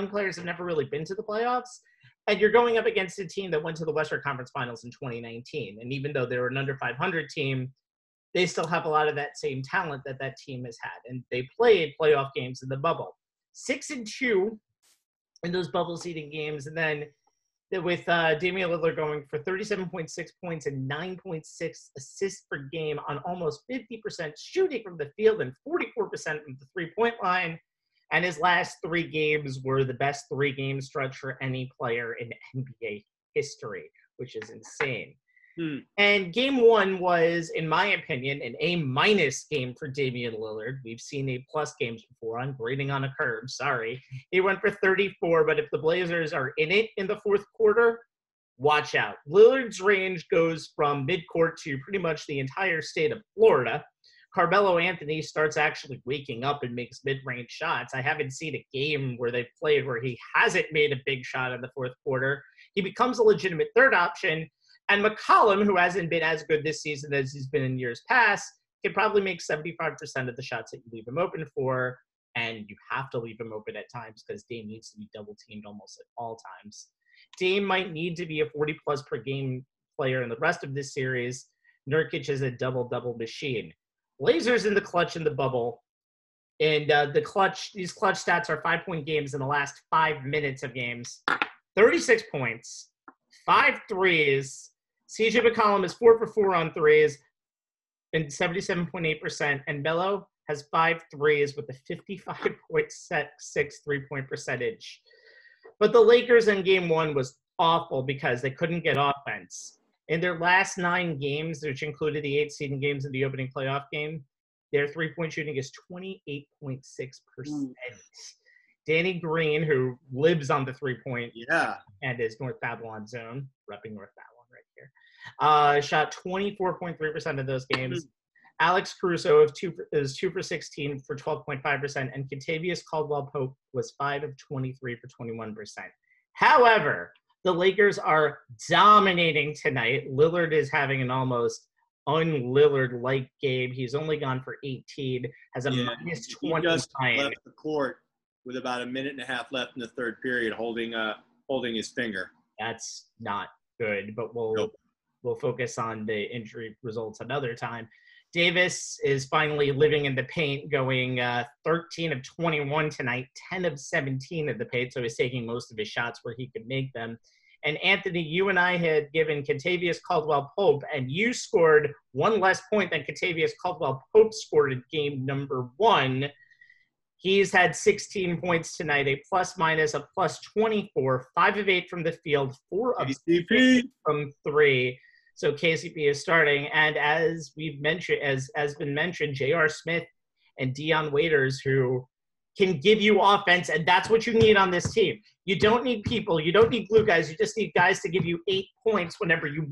players have never really been to the playoffs. And you're going up against a team that went to the Western Conference Finals in 2019. And even though they're an under 500 team, they still have a lot of that same talent that team has had. And they played playoff games in the bubble. 6-2 in those bubble seeding games, and then with Damian Lillard going for 37.6 points and 9.6 assists per game on almost 50% shooting from the field and 44% from the three-point line. And his last 3 games were the best 3-game stretch for any player in NBA history, which is insane. And game 1 was, in my opinion, an A- game for Damian Lillard. We've seen A+ games before. I'm grading on a curve. Sorry. He went for 34, but if the Blazers are in it in the fourth quarter, watch out. Lillard's range goes from midcourt to pretty much the entire state of Florida. Carmelo Anthony starts actually waking up and makes mid-range shots. I haven't seen a game where they've played where he hasn't made a big shot in the fourth quarter. He becomes a legitimate third option. And McCollum, who hasn't been as good this season as he's been in years past, can probably make 75% of the shots that you leave him open for. And you have to leave him open at times because Dame needs to be double-teamed almost at all times. Dame might need to be a 40-plus per game player in the rest of this series. Nurkic is a double-double machine. Blazers in the clutch in the bubble. And these clutch stats are 5-point games in the last 5 minutes of games. 36 points, 5 threes. CJ McCollum is 4 for 4 on threes and 77.8%. And Melo has 5 threes with a 55.6 3-point percentage. But the Lakers in game 1 was awful because they couldn't get offense. In their last 9 games, which included the 8 seeding games in the opening playoff game, their 3-point shooting is 28.6%. Danny Green, who lives on the 3-point and is North Babylon zone, repping North Babylon right here, shot 24.3% of those games. Alex Caruso is 2 for 16 for 12.5%, and Kentavious Caldwell-Pope was 5 of 23 for 21%. However, the Lakers are dominating tonight. Lillard is having an almost un-Lillard-like game. He's only gone for 18, has a minus 20. He just left the court with about a minute and a half left in the third period, holding his finger. That's not good, but we'll focus on the injury results another time. Davis is finally living in the paint, going 13 of 21 tonight, 10 of 17 in the paint, so he's taking most of his shots where he could make them. And Anthony, you and I had given Kentavious Caldwell-Pope, and you scored 1 less point than Kentavious Caldwell-Pope scored in game number 1. He's had 16 points tonight, a plus-minus, a plus 24, 5 of 8 from the field, 4 of 6 from 3. So KCP is starting. And as we've mentioned, as been mentioned, J.R. Smith and Dion Waiters, who can give you offense, and that's what you need on this team. You don't need people. You don't need glue guys. You just need guys to give you 8 points whenever you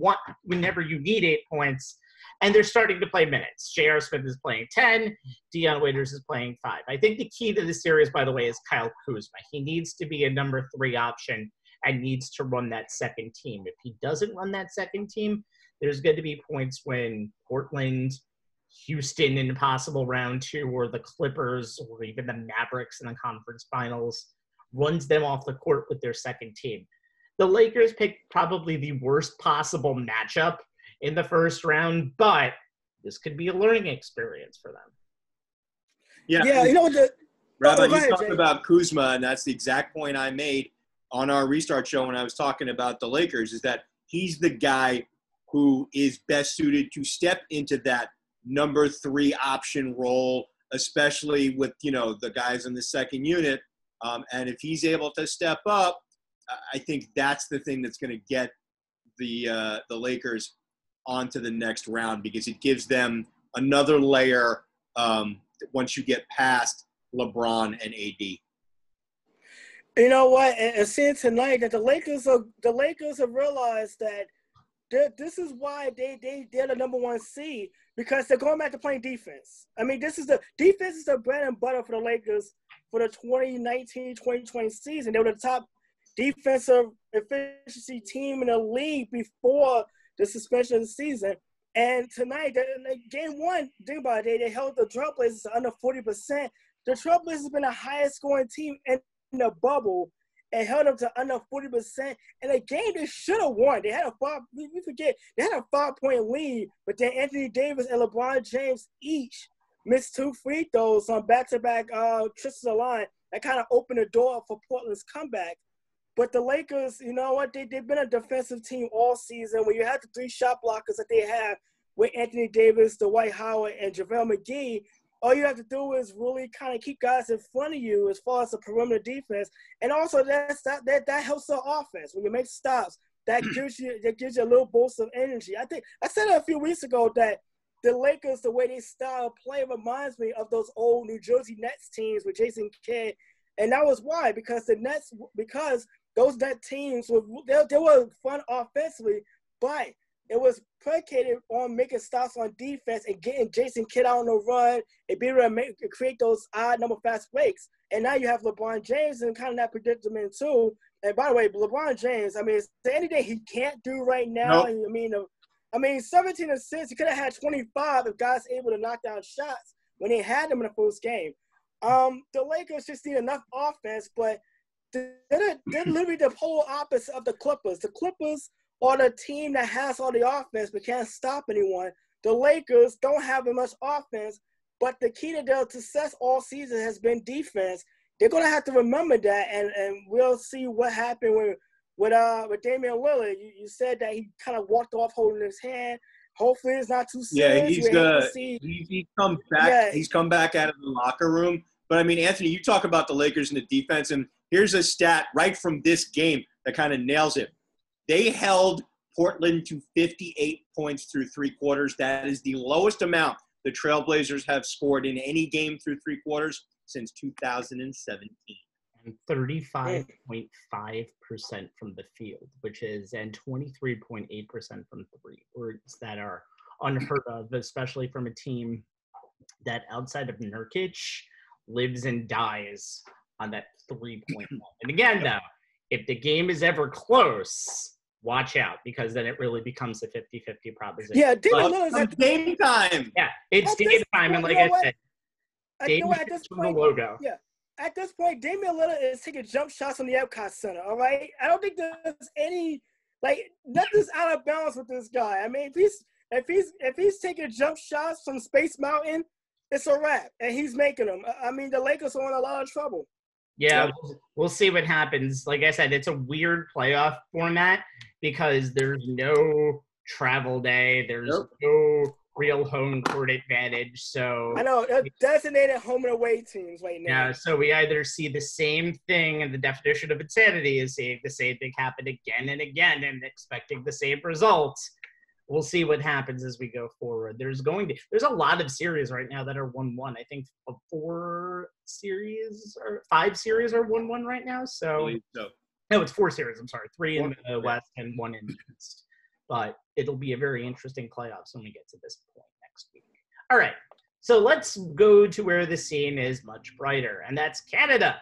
need 8 points. And they're starting to play minutes. J.R. Smith is playing 10. Dion Waiters is playing 5. I think the key to this series, by the way, is Kyle Kuzma. He needs to be a number 3 option and needs to run that second team. If he doesn't run that second team, there's going to be points when Portland, Houston in a possible round 2, or the Clippers, or even the Mavericks in the conference finals, runs them off the court with their second team. The Lakers picked probably the worst possible matchup in the first round, but this could be a learning experience for them. Yeah, you know what Rabbi, you talked about Kuzma, and that's the exact point I made on our restart show when I was talking about the Lakers, is that he's the guy who is best suited to step into that number 3 option role, especially with, the guys in the second unit. And if he's able to step up, I think that's the thing that's going to get the Lakers onto the next round, because it gives them another layer once you get past LeBron and AD. You know what? And seeing tonight that the Lakers have realized that this is why they're the number 1 seed, because they're going back to playing defense. I mean, defense is the bread and butter for the Lakers for the 2019-2020 season. They were the top defensive efficiency team in the league before the suspension of the season. And tonight, game 1, think about it, they held the Trailblazers to under 40%. The Trailblazers have been the highest scoring team in the bubble and held them to under 40%. In a game they should have won. They had they had a 5-point lead, but then Anthony Davis and LeBron James each missed 2 free throws on back-to-back trips to the line. That kind of opened the door for Portland's comeback. But the Lakers, you know what, they've been a defensive team all season. When you have the 3 shot blockers that they have with Anthony Davis, Dwight Howard, and JaVale McGee, all you have to do is really kind of keep guys in front of you as far as the perimeter defense. And also that helps the offense. When you make stops, that gives you a little boost of energy. I think I said it a few weeks ago that the Lakers, the way they style of play, reminds me of those old New Jersey Nets teams with Jason Kidd. And that was why, because those Net teams they were fun offensively, but it was predicated on making stops on defense and getting Jason Kidd out on the run and being able to create those odd number fast breaks. And now you have LeBron James in kind of that predicament too. And by the way, LeBron James, I mean, is there anything he can't do right now? Nope. I mean, 17 assists. He could have had 25 if guys able to knock down shots when they had them in the first game. The Lakers just need enough offense, but they're literally the polar opposite of the Clippers. The Clippers are the team that has all the offense but can't stop anyone. The Lakers don't have as much offense, but the key to their success all season has been defense. They're going to have to remember that, and we'll see what happened with Damian Lillard. You said that he kind of walked off holding his hand. Hopefully it's not too serious. Yeah, he comes back. Yeah. He's come back out of the locker room. But, I mean, Anthony, you talk about the Lakers and the defense, and here's a stat right from this game that kind of nails it. They held Portland to 58 points through 3 quarters. That is the lowest amount the Trailblazers have scored in any game through 3 quarters since 2017. And 35.5% from the field, and 23.8% from 3. Words that are unheard of, especially from a team that outside of Nurkic lives and dies on that 3-point line. And again, though, if the game is ever close, watch out, because then it really becomes a 50-50 proposition. Yeah, it's game time. Yeah, it's game time. And like I said, at this point, the logo. Yeah, at this point, Damian Lillard is taking jump shots from the Epcot Center, all right? I don't think there's nothing's out of bounds with this guy. I mean, if he's taking jump shots from Space Mountain, it's a wrap, and he's making them. I mean, the Lakers are in a lot of trouble. Yeah, we'll see what happens. Like I said, it's a weird playoff format because there's no travel day. There's no real home court advantage. So I know designated home and away teams right now. Yeah, so we either see the same thing, and the definition of insanity is seeing the same thing happen again and again and expecting the same results. We'll see what happens as we go forward. There's a lot of series right now that are 1-1. I think 5 series are 1-1 right now. So no, it's 4 series. I'm sorry, 3 in the West and 1 in the East. but it'll be a very interesting playoffs when we get to this point next week. All right, so let's go to where the scene is much brighter, and that's Canada,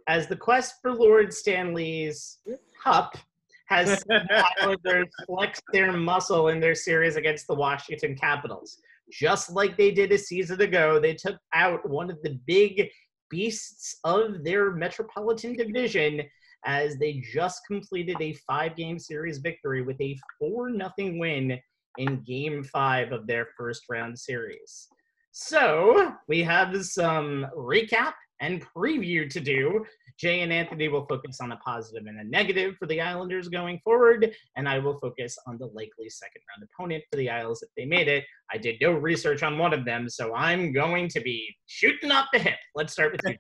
as the quest for Lord Stanley's Cup has seen the Islanders flex their muscle in their series against the Washington Capitals. Just like they did a season ago, they took out one of the big beasts of their Metropolitan Division as they just completed a 5-game series victory with a 4-0 win in Game 5 of their first-round series. So we have some recap and preview to do. Jay and Anthony will focus on a positive and a negative for the Islanders going forward, and I will focus on the likely second-round opponent for the Isles if they made it. I did no research on one of them, so I'm going to be shooting off the hip. Let's start with you.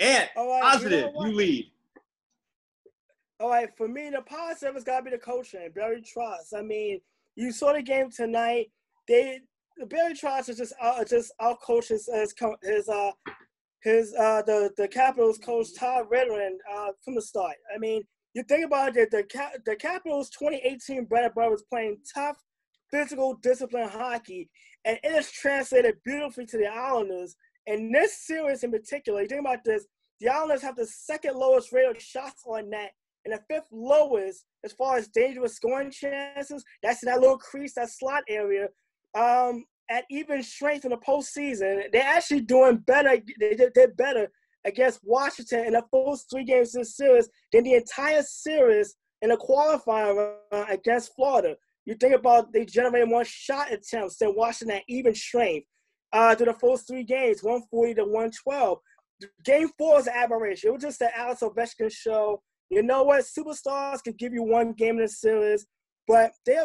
And positive, you lead. All right, for me, the positive has got to be the coaching, Barry Trotz. I mean, you saw the game tonight. Barry Trotz is just out coached the Capitals coach Todd Redden from the start. I mean, you think about it, the Capitals 2018 bread and butter was playing tough, physical, disciplined hockey, and it is translated beautifully to the Islanders. And this series in particular, you think about this, the Islanders have the second lowest rate of shots on net and the 5th lowest as far as dangerous scoring chances. That's in that little crease, that slot area. At even strength in the postseason, they're actually doing better. They did better against Washington in the first 3 games of this series than the entire series in the qualifying round against Florida. You think about they generated more shot attempts than Washington at even strength through the first 3 games, 140 to 112. Game 4 is an aberration. It was just the Alex Ovechkin show. You know what? Superstars could give you 1 game in the series. But the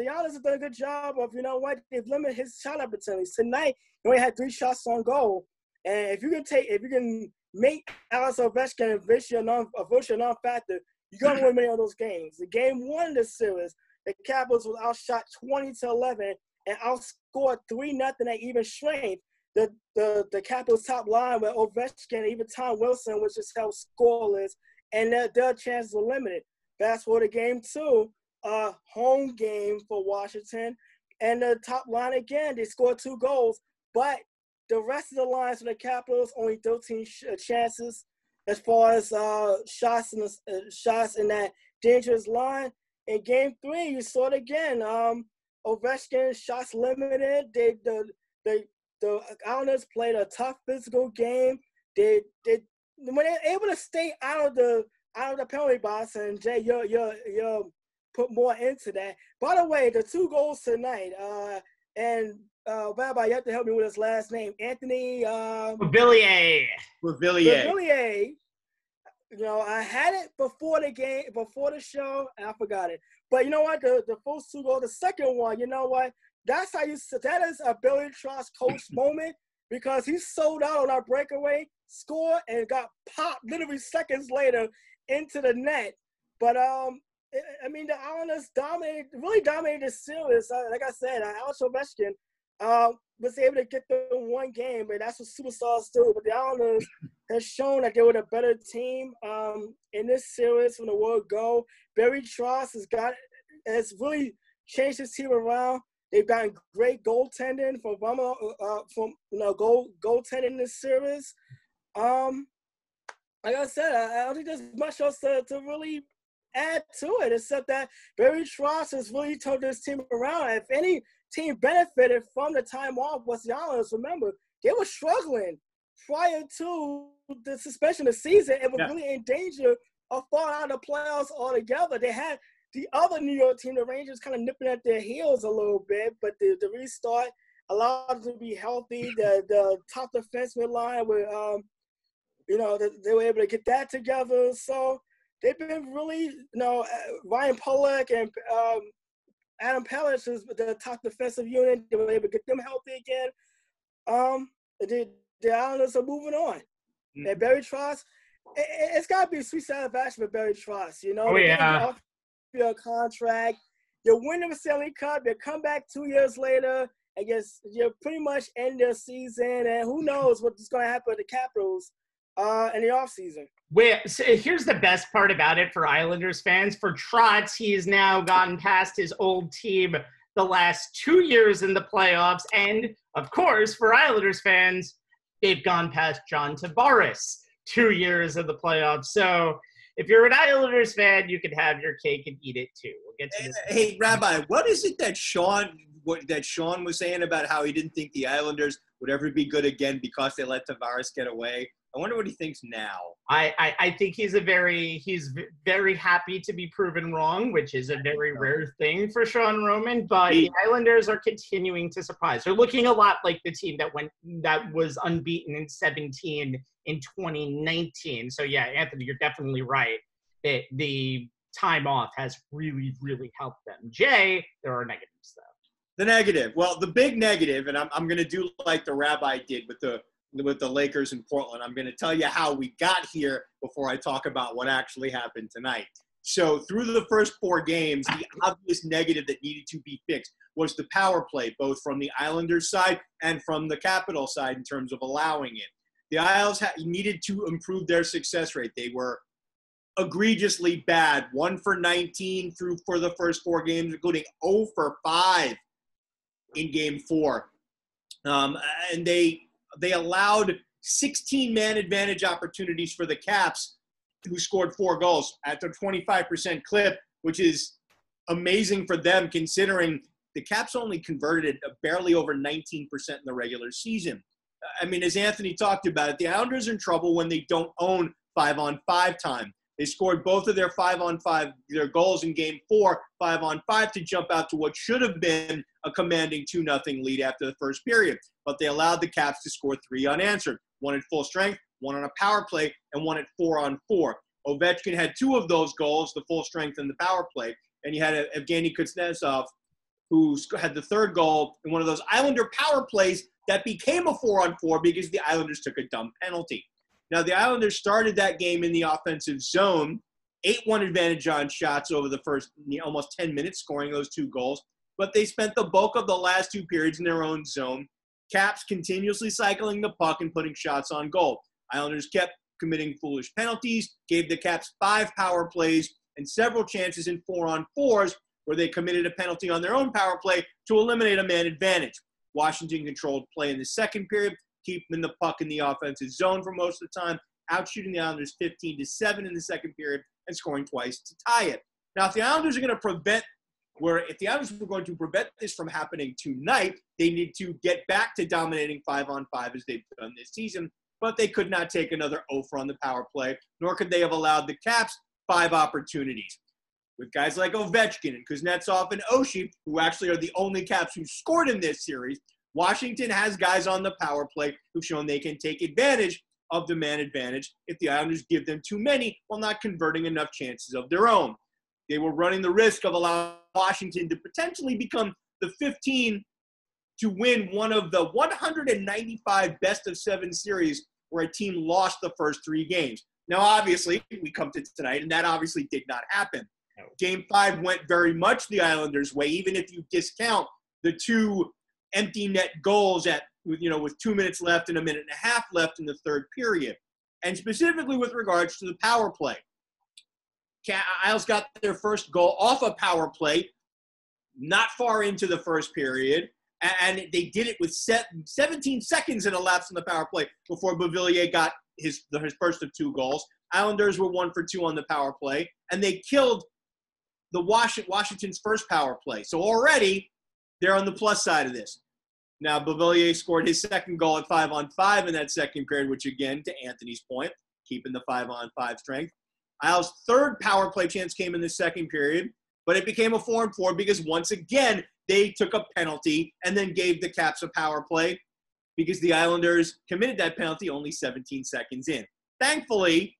Islanders have done a good job of, you know what, they've limited his shot opportunities. Tonight, he only had 3 shots on goal. And if you can make Alex Ovechkin a virtual non-factor, you're going to win many of those games. The game 1 of this series, the Capitals was outshot 20-11 and outscored 3-0 at even strength. The Capitals top line with Ovechkin, even Tom Wilson, which is held scoreless, and their chances were limited. Fast forward to game 2. Home game for Washington, and the top line again, they scored 2 goals, but the rest of the lines for the Capitals only 13 chances as far as shots in that dangerous line. In game 3, you saw it again. Ovechkin shots limited. The Islanders played a tough physical game. When they're able to stay out of the penalty box, and Jay, you're put more into that. By the way, the 2 goals tonight, and Rabbi, you have to help me with his last name, Anthony Villiers. You know, I had it before the game, before the show, and I forgot it. But you know what? The first 2 goals, the second one, you know what? That is a Barry Trotz coach moment, because he sold out on our breakaway, scored, and got popped literally seconds later into the net. But I mean, the Islanders really dominated the series. Like I said, Alex Ovechkin was able to get them 1 game, but that's what superstars do. But the Islanders has shown that they were the better team in this series from the word go. Barry Trotz has really changed his team around. They've gotten great goaltending from goaltending in this series. Like I said, I don't think there's much else to really add to it, except that Barry Trotz has really turned this team around. If any team benefited from the time off was the Islanders. Remember, they were struggling prior to the suspension of the season and were really in danger of falling out of the playoffs altogether. They had the other New York team, the Rangers, kind of nipping at their heels a little bit, but the restart allowed them to be healthy. The top defenseman line were, they were able to get that together. So they've been really, Ryan Pollock and Adam Pellich is the top defensive unit. They were able to get them healthy again. The Islanders are moving on. Mm-hmm. And Barry Trotz, it's got to be a sweet satisfaction for Barry Trotz. Oh, yeah. Off your contract. You win the Stanley Cup. You come back 2 years later, and you pretty much end their season. And who knows what's going to happen with the Capitals in the offseason. So here's the best part about it for Islanders fans. For Trotz, he has now gotten past his old team the last 2 years in the playoffs. And, of course, for Islanders fans, they've gone past John Tavares 2 years in the playoffs. So if you're an Islanders fan, you can have your cake and eat it too. We'll get to this. Hey, Rabbi, what is it that Sean was saying about how he didn't think the Islanders would ever be good again because they let Tavares get away? I wonder what he thinks now. I think he's very happy to be proven wrong, which is a very rare thing for Sean Roman. But the Islanders are continuing to surprise. They're looking a lot like the team that was unbeaten in 17 in 2019. So yeah, Anthony, you're definitely right. The time off has really, really helped them. Jay, there are negatives though. The negative. Well, the big negative, and I'm going to do like the Rabbi did with the Lakers in Portland. I'm going to tell you how we got here before I talk about what actually happened tonight. So through the first 4 games, the obvious negative that needed to be fixed was the power play, both from the Islanders side and from the Capital side in terms of allowing it. The Isles needed to improve their success rate. They were egregiously bad, 1 for 19 for the first 4 games, including 0 for 5 in Game 4. And they allowed 16 man advantage opportunities for the Caps, who scored 4 goals at their 25% clip, which is amazing for them considering the Caps only converted barely over 19% in the regular season. I mean, as Anthony talked about it, the Islanders are in trouble when they don't own 5-on-5 time. They scored both of their 5-on-5, their goals in Game 4, 5-on-5 to jump out to what should have been a commanding 2-0 lead after the first period. But they allowed the Caps to score 3 unanswered, 1 at full strength, 1 on a power play, and 1 at 4-on-4. Ovechkin had 2 of those goals, the full strength and the power play. And you had Evgeny Kuznetsov, who had the 3rd goal in one of those Islander power plays that became a 4-on-4 because the Islanders took a dumb penalty. Now, the Islanders started that game in the offensive zone, 8-1 advantage on shots over the first almost 10 minutes, scoring those 2 goals. But they spent the bulk of the last 2 periods in their own zone. Caps continuously cycling the puck and putting shots on goal. Islanders kept committing foolish penalties, gave the Caps 5 power plays and several chances in 4-on-4s where they committed a penalty on their own power play to eliminate a man advantage. Washington controlled play in the second period, keeping the puck in the offensive zone for most of the time, outshooting the Islanders 15-7 in the second period and scoring twice to tie it. Now, if the Islanders are going to prevent this from happening tonight, they need to get back to dominating 5-on-5 as they've done this season, but they could not take another 0 on the power play, nor could they have allowed the Caps 5 opportunities. With guys like Ovechkin and Kuznetsov and Oshie, who actually are the only Caps who scored in this series, Washington has guys on the power play who've shown they can take advantage of the man advantage if the Islanders give them too many while not converting enough chances of their own. They were running the risk of allowing Washington to potentially become the 15 to win one of the 195 best-of-7 series where a team lost the first 3 games. Now, obviously, we come to tonight, and that obviously did not happen. No. Game 5 went very much the Islanders' way, even if you discount the 2 empty net goals with 2 minutes left and a minute and a half left in the third period. And specifically with regards to the power play. Isles got their first goal off a power play not far into the first period, and they did it with 17 seconds in elapsed on the power play before Beauvillier got his first of 2 goals. Islanders were 1 for 2 on the power play, and they killed the Washington's first power play. So already they're on the plus side of this. Now, Beauvillier scored his 2nd goal at 5-on-5 in that second period, which again, to Anthony's point, keeping the 5-on-5 strength. Isles' 3rd power play chance came in the second period, but it became a 4-on-4 because once again, they took a penalty and then gave the Caps a power play because the Islanders committed that penalty only 17 seconds in. Thankfully,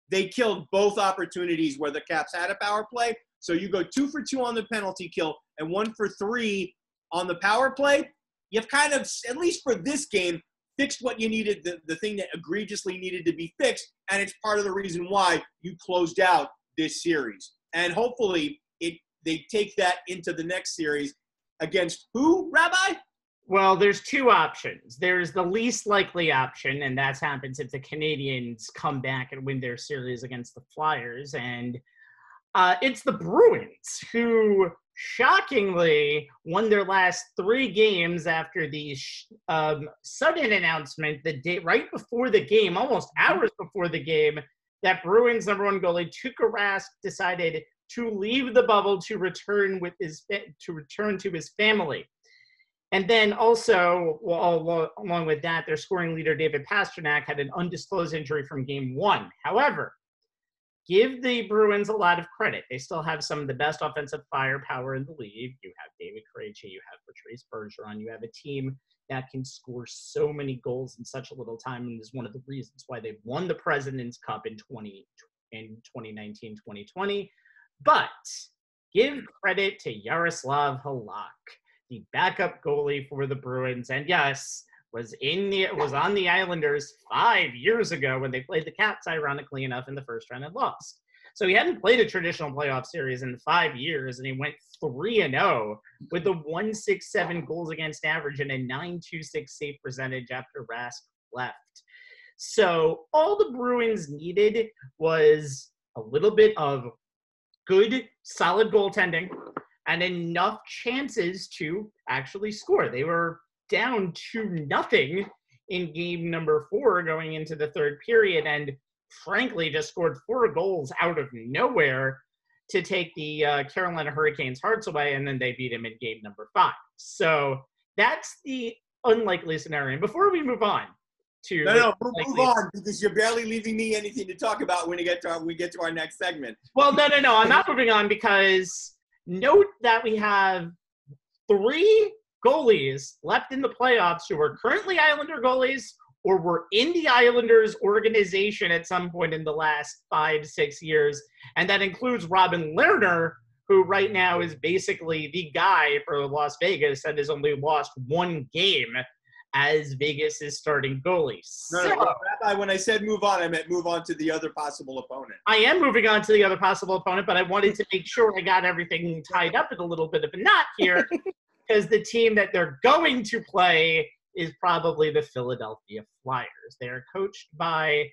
they killed both opportunities where the Caps had a power play. So you go 2 for 2 on the penalty kill and 1 for 3 on the power play. You've kind of, at least for this game, fixed what you needed, the thing that egregiously needed to be fixed, and it's part of the reason why you closed out this series. And hopefully they take that into the next series against who, Rabbi? Well, there's two options. There's the least likely option, and that happens if the Canadiens come back and win their series against the Flyers. And it's the Bruins who shockingly won their last 3 games after the sudden announcement the day right before the game, almost hours before the game, that Bruins #1 goalie Tuukka Rask decided to leave the bubble to return to his family. And then also, along with that, their scoring leader, David Pastrnak, had an undisclosed injury from Game 1. However, give the Bruins a lot of credit. They still have some of the best offensive firepower in the league. You have David Krejci, you have Patrice Bergeron, you have a team that can score so many goals in such a little time, and is one of the reasons why they've won the President's Cup in 2019, 2020. But give credit to Yaroslav Halak, the backup goalie for the Bruins, and yes, was on the Islanders 5 years ago when they played the Caps, ironically enough, in the first round and lost. So he hadn't played a traditional playoff series in 5 years, and he went 3-0 with a 1.67 goals against average and a 9.26 save percentage after Rask left. So all the Bruins needed was a little bit of good, solid goaltending and enough chances to actually score. They were down 2-0 in game number 4 going into the third period, and frankly just scored 4 goals out of nowhere to take the Carolina Hurricanes' hearts away, and then they beat him in game number 5. So that's the unlikely scenario. And before we move on to move on, because you're barely leaving me anything to talk about when we get to our next segment. Well, no, I'm not moving on, because note that we have 3 goalies left in the playoffs who are currently Islander goalies or were in the Islanders organization at some point in the last 5-6 years. And that includes Robin Lerner, who right now is basically the guy for Las Vegas and has only lost 1 game as Vegas' starting goalie. Rabbi, when I said move on, I meant move on to the other possible opponent. I am moving on to the other possible opponent, but I wanted to make sure I got everything tied up in a little bit of a knot here, because the team that they're going to play is probably the Philadelphia Flyers. They are coached by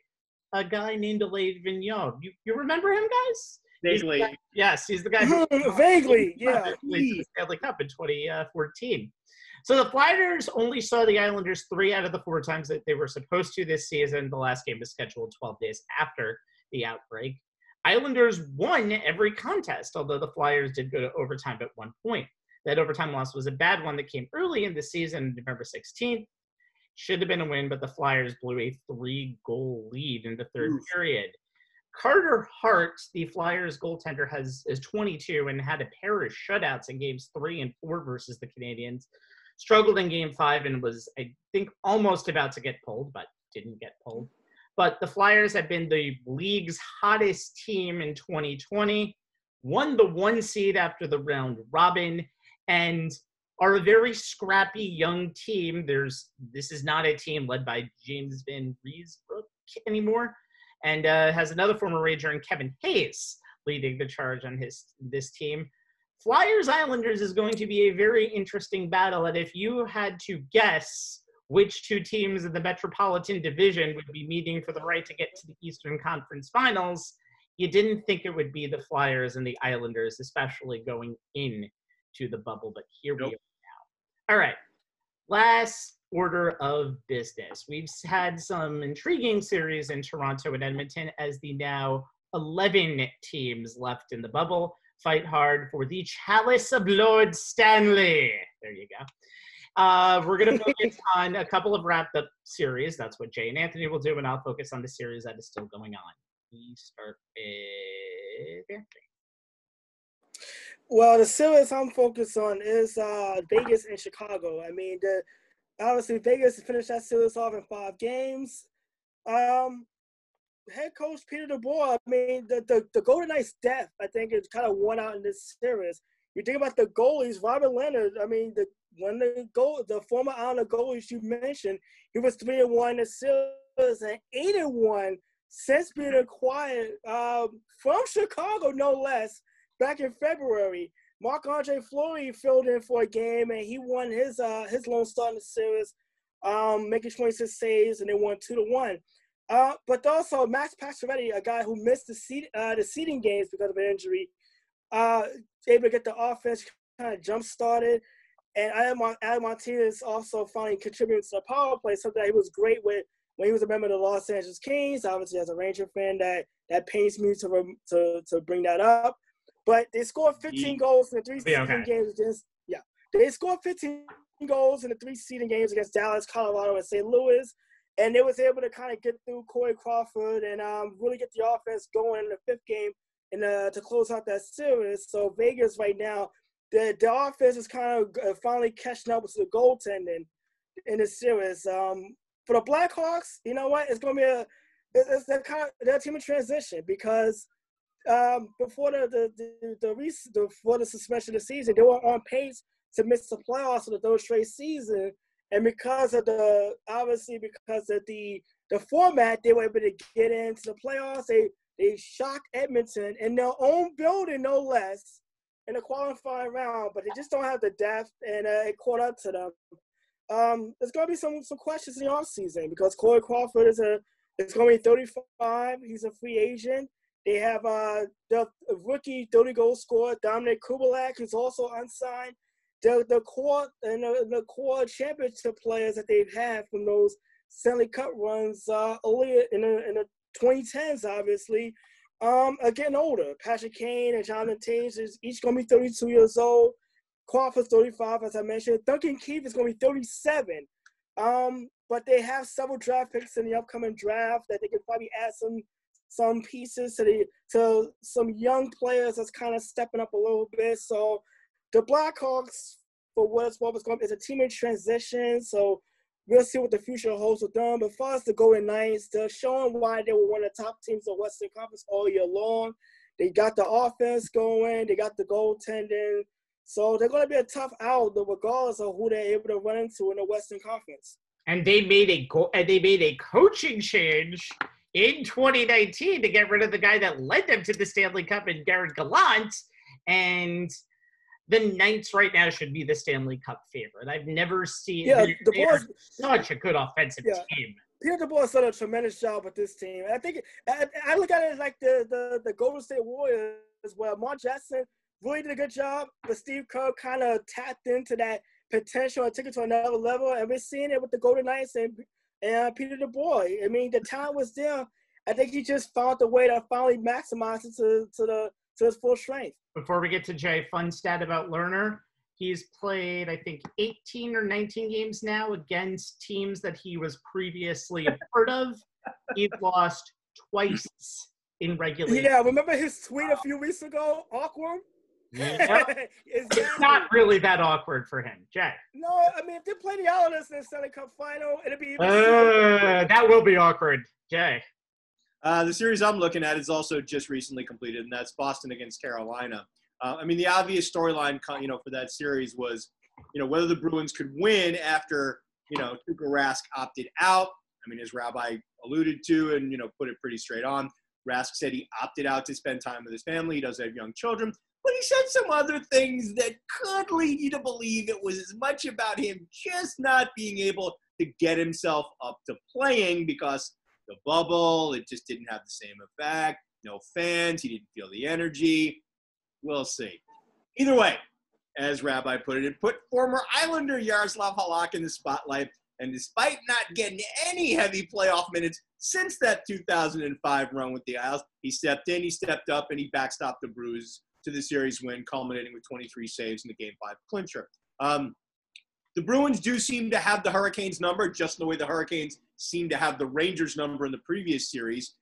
a guy named Alain Vigneault. You remember him, guys? Vaguely. Yes, he's the guy who vaguely, yeah. The Stanley Cup in 2014. So the Flyers only saw the Islanders 3 out of the 4 times that they were supposed to this season. The last game was scheduled 12 days after the outbreak. Islanders won every contest, although the Flyers did go to overtime at 1 point. That overtime loss was a bad one that came early in the season, November 16th. Should have been a win, but the Flyers blew a 3-goal lead in the third period. Carter Hart, the Flyers goaltender, is 22 and had a pair of shutouts in games 3 and 4 versus the Canadiens. Struggled in game 5 and was, I think, almost about to get pulled, but didn't get pulled. But the Flyers have been the league's hottest team in 2020, won the 1 seed after the round robin, and are a very scrappy young team. This is not a team led by James Van Riesbroek anymore, and has another former Ranger in Kevin Hayes leading the charge on this team. Flyers Islanders is going to be a very interesting battle, and if you had to guess which 2 teams in the Metropolitan Division would be meeting for the right to get to the Eastern Conference Finals, you didn't think it would be the Flyers and the Islanders, especially going in to the bubble, but here we are now. All right, last order of business. We've had some intriguing series in Toronto and Edmonton as the now 11 teams left in the bubble fight hard for the Chalice of Lord Stanley. There you go. We're going to focus on a couple of wrapped-up series. That's what Jay and Anthony will do, and I'll focus on the series that is still going on. We start with Anthony. Well, the series I'm focused on is Vegas and Chicago. I mean, obviously Vegas finished that series off in 5 games. Head coach Peter DeBoer, I mean, the Golden Knights' depth, I think, is kind of won out in this series. You think about the goalies, Robin Leonard, I mean, the former Islander goalies you mentioned, he was 3-1 in the series and 8-1 since being acquired from Chicago, no less, back in February. Marc-Andre Fleury filled in for a game, and he won his lone start in the series, making 26 saves, and they won 2-1. But also Max Pacioretty, a guy who missed the seeding games because of an injury, able to get the offense kind of jump-started. And Adam Martinez also finally contributed to the power play, something that he was great with when he was a member of the Los Angeles Kings. Obviously, as a Ranger fan, that pains me to bring that up. But they scored 15 goals in the 3 seeding games against They scored 15 goals in the 3 seeding games against Dallas, Colorado, and St. Louis. And they was able to kind of get through Corey Crawford and really get the offense going in the 5th game to close out that series. So Vegas right now, the offense is kind of finally catching up with the goaltending in the series. For the Blackhawks, you know what? It's going to be they're a team of transition because before the suspension of the season, they were on pace to miss the playoffs for the third straight season. And because of the format, they were able to get into the playoffs. They shocked Edmonton in their own building, no less, in the qualifying round, but they just don't have the depth, and it caught up to them. There's going to be some questions in the offseason because Corey Crawford is going to be 35. He's a free agent. They have the rookie 30-goal scorer, Dominic Kubalak, who's also unsigned. The core championship players that they've had from those Stanley Cup runs earlier in the 2010s, obviously, are getting older. Patrick Kane and Jonathan Taves is each going to be 32 years old. Crawford's 35, as I mentioned. Duncan Keith is going to be 37. But they have several draft picks in the upcoming draft that they could probably add some pieces to some young players that's kind of stepping up a little bit. So the Blackhawks, for what it's worth, is a team in transition. So we'll see what the future holds with them. But for us, the Golden Knights, they're showing why they were one of the top teams of Western Conference all year long. They got the offense going. They got the goaltending. So they're going to be a tough out, regardless of who they're able to run into in the Western Conference. And they made a coaching change in 2019 to get rid of the guy that led them to the Stanley Cup in Garrett Gallant. And the Knights right now should be the Stanley Cup favorite. I've never seen they are such a good offensive team. Peter DeBoer has done a tremendous job with this team. I think I look at it like the Golden State Warriors, where Mark Jackson really did a good job, but Steve Kerr kind of tapped into that potential and took it to another level. And we're seeing it with the Golden Knights and Peter DeBoer. I mean, the talent was there. I think he just found the way to finally maximize it to his full strength. Before we get to Jay, fun stat about Lerner. He's played, I think, 18 or 19 games now against teams that he was previously a part of. He's lost twice in regulation. Yeah, remember his tweet a few weeks ago? Awkward? Yep. It's not really that awkward for him, Jay. No, I mean, if they play the Islanders in the Stanley Cup final, it'll be even that will be awkward, Jay. The series I'm looking at is also just recently completed, and that's Boston against Carolina. I mean, the obvious storyline, for that series was, whether the Bruins could win after, Tuukka Rask opted out. I mean, as Rabbi alluded to and, put it pretty straight on, Rask said he opted out to spend time with his family. He does have young children. But he said some other things that could lead you to believe it was as much about him just not being able to get himself up to playing because the bubble, it just didn't have the same effect. No fans. He didn't feel the energy. We'll see. Either way, as Rabbi put it put former Islander Yaroslav Halak in the spotlight. And despite not getting any heavy playoff minutes since that 2005 run with the Isles, he stepped in, he stepped up, and he backstopped the Bruins to the series win, culminating with 23 saves in the Game 5 clincher. The Bruins do seem to have the Hurricanes number, just the way the Hurricanes seem to have the Rangers number in the previous series.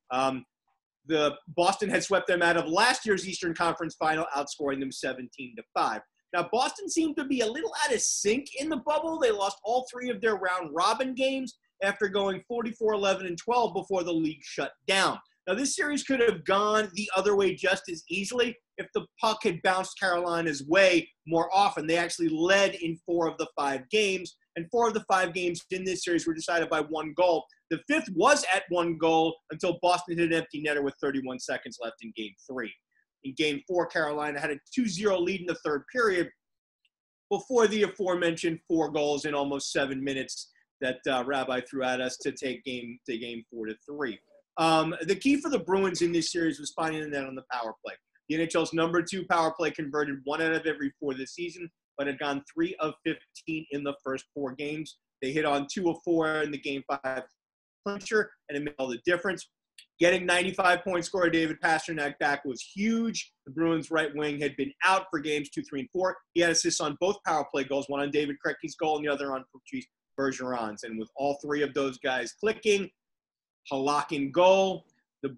The Boston had swept them out of last year's Eastern Conference final, outscoring them 17-5. Now, Boston seemed to be a little out of sync in the bubble. They lost all 3 of their round-robin games after going 44-11-12 before the league shut down. Now, this series could have gone the other way just as easily if the puck had bounced Carolina's way more often. They actually led in 4 of the 5 games, and 4 of the 5 games in this series were decided by 1 goal. The 5th was at 1 goal until Boston hit an empty netter with 31 seconds left in Game 3. In Game 4, Carolina had a 2-0 lead in the third period before the aforementioned 4 goals in almost 7 minutes that Rabbi threw at us to take game 4-3. The key for the Bruins in this series was finding the net on the power play. The NHL's number 2 power play converted 1 out of every 4 this season, but had gone 3 of 15 in the first 4 games. They hit on 2 of 4 in the Game 5 clincher, and it made all the difference. Getting 95-point scorer David Pastrnak back was huge. The Bruins' right wing had been out for games 2, 3, and 4. He had assists on both power play goals, one on David Krekke's goal and the other on Patrice Bergeron's. And with all 3 of those guys clicking, Halak in goal, the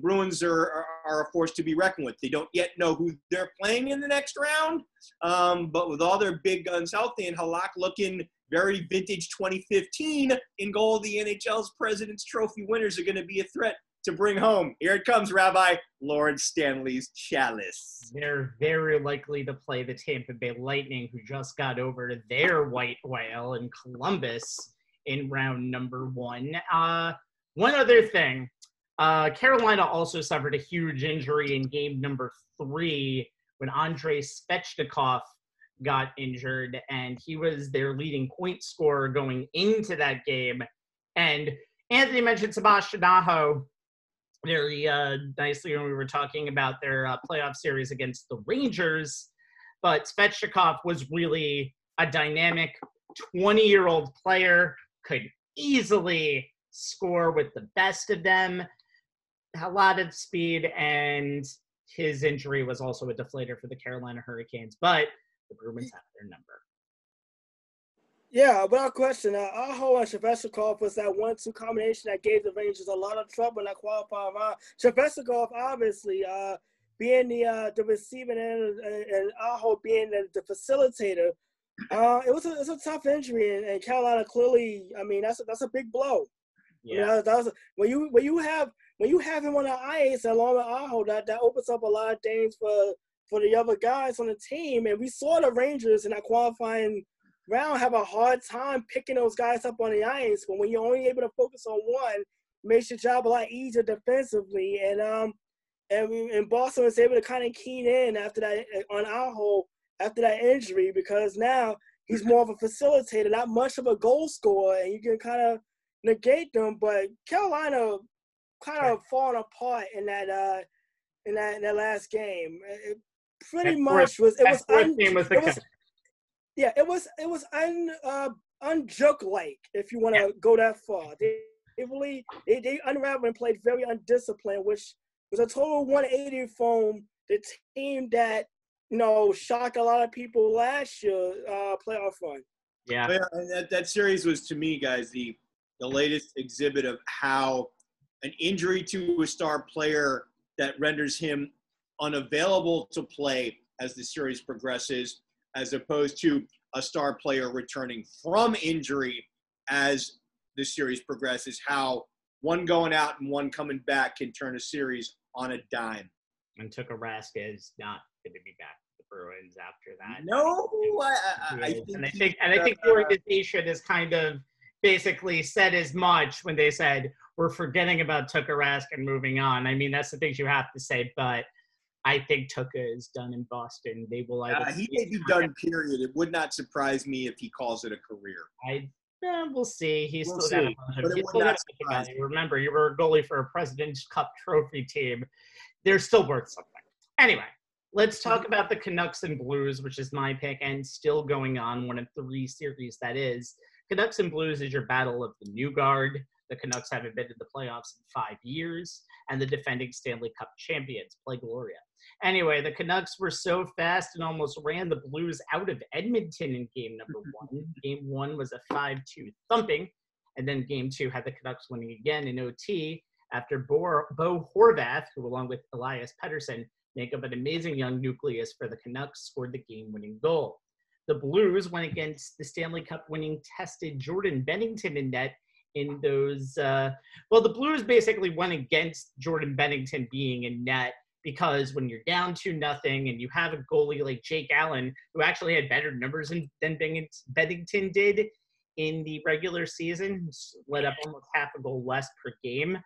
Bruins are a force to be reckoned with. They don't yet know who they're playing in the next round, but with all their big guns healthy and Halak looking very vintage 2015 in goal, the NHL's President's Trophy winners are going to be a threat to bring home. Here it comes, Rabbi, Lawrence Stanley's Chalice. They're very likely to play the Tampa Bay Lightning, who just got over to their white whale in Columbus in round number 1. One other thing, Carolina also suffered a huge injury in game number 3 when Andrei Svechnikov got injured, and he was their leading point scorer going into that game. And Anthony mentioned Sebastian Aho very nicely when we were talking about their playoff series against the Rangers, but Svechnikov was really a dynamic 20-year-old player, could easily score with the best of them, a lot of speed, and his injury was also a deflator for the Carolina Hurricanes, but the Bruins have their number. Yeah, without question. Aho and Svechnikov was that 1-2 combination that gave the Rangers a lot of trouble in that qualifying round. Svechnikov, obviously, being the receiving end and Aho being the facilitator, it was a tough injury, and Carolina clearly, I mean, that's a big blow. Yeah, that was when you have him on the ice along with Aho, that opens up a lot of things for the other guys on the team. And we saw the Rangers in that qualifying round have a hard time picking those guys up on the ice. But when you're only able to focus on one, it makes your job a lot easier defensively. And Boston was able to kind of keen in after that on Aho after that injury, because now he's more of a facilitator, not much of a goal scorer, and you can kind of negate them. But Carolina kind of falling apart in that last game. It pretty much was. It was unjoke-like, if you want to go that far. They unraveled and played very undisciplined, which was a total 180 from the team that shocked a lot of people last year playoff run. Yeah. And that series was, to me, guys, the latest exhibit of how an injury to a star player that renders him unavailable to play as the series progresses, as opposed to a star player returning from injury as the series progresses, how one going out and one coming back can turn a series on a dime. And Tuukka Rask is not going to be back to the Bruins after that. No, I think the organization has kind of basically said as much when they said, we're forgetting about Tuukka Rask and moving on. I mean, that's the things you have to say, but I think Tuukka is done in Boston. They will either he may be done, period. It would not surprise me if he calls it a career. We'll see. He's still got a bunch of Remember, you were a goalie for a President's Cup trophy team. They're still worth something. Anyway, let's talk about the Canucks and Blues, which is my pick and still going on, one of 3 series that is. Canucks and Blues is your battle of the new guard. The Canucks haven't been to the playoffs in 5 years, and the defending Stanley Cup champions, play Gloria. Anyway, the Canucks were so fast and almost ran the Blues out of Edmonton in game number 1. Game 1 was a 5-2 thumping, and then game 2 had the Canucks winning again in OT after Bo Horvath, who along with Elias Pettersson make up an amazing young nucleus for the Canucks, scored the game-winning goal. The Blues went against the Stanley Cup winning tested Jordan Bennington in net in those the Blues basically went against Jordan Bennington being in net, because when you're down 2-0 and you have a goalie like Jake Allen, who actually had better numbers than Bennington did in the regular season, let up almost half a goal less per game,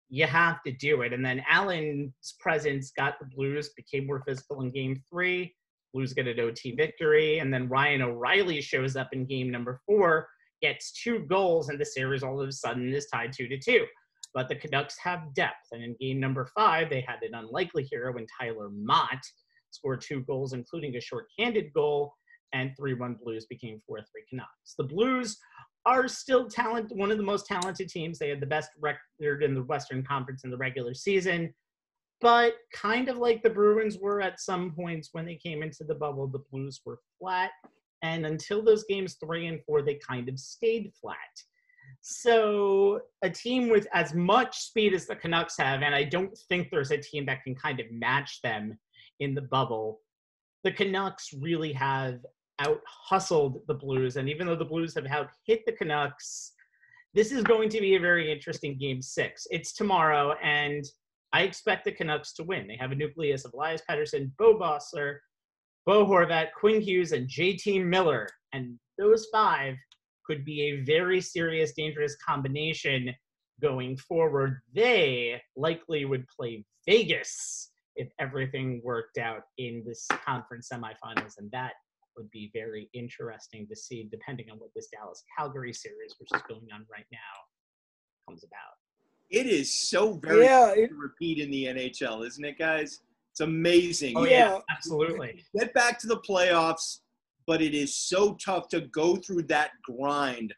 you have to do it. And then Allen's presence got the Blues, became more physical in game 3. Blues get an OT victory. And then Ryan O'Reilly shows up in game number 4, gets 2 goals, and the series all of a sudden is tied 2-2. But the Canucks have depth. And in game number 5, they had an unlikely hero in Tyler Mott, scored 2 goals, including a shorthanded goal, and 3-1 Blues became 4-3 Canucks. The Blues are still one of the most talented teams. They had the best record in the Western Conference in the regular season. But kind of like the Bruins were at some points when they came into the bubble, the Blues were flat. And until those games 3 and 4, they kind of stayed flat. So a team with as much speed as the Canucks have, and I don't think there's a team that can kind of match them in the bubble, the Canucks really have out-hustled the Blues. And even though the Blues have out-hit the Canucks, this is going to be a very interesting game 6. It's tomorrow, and I expect the Canucks to win. They have a nucleus of Elias Pettersson, Bo Bossler, Bo Horvat, Quinn Hughes, and JT Miller. And those 5 could be a very serious, dangerous combination going forward. They likely would play Vegas if everything worked out in this conference semifinals, and that would be very interesting to see, depending on what this Dallas-Calgary series, which is going on right now, comes about. It is so very to repeat in the NHL, isn't it, guys? It's amazing. Oh, yeah, absolutely. Get back to the playoffs, but it is so tough to go through that grind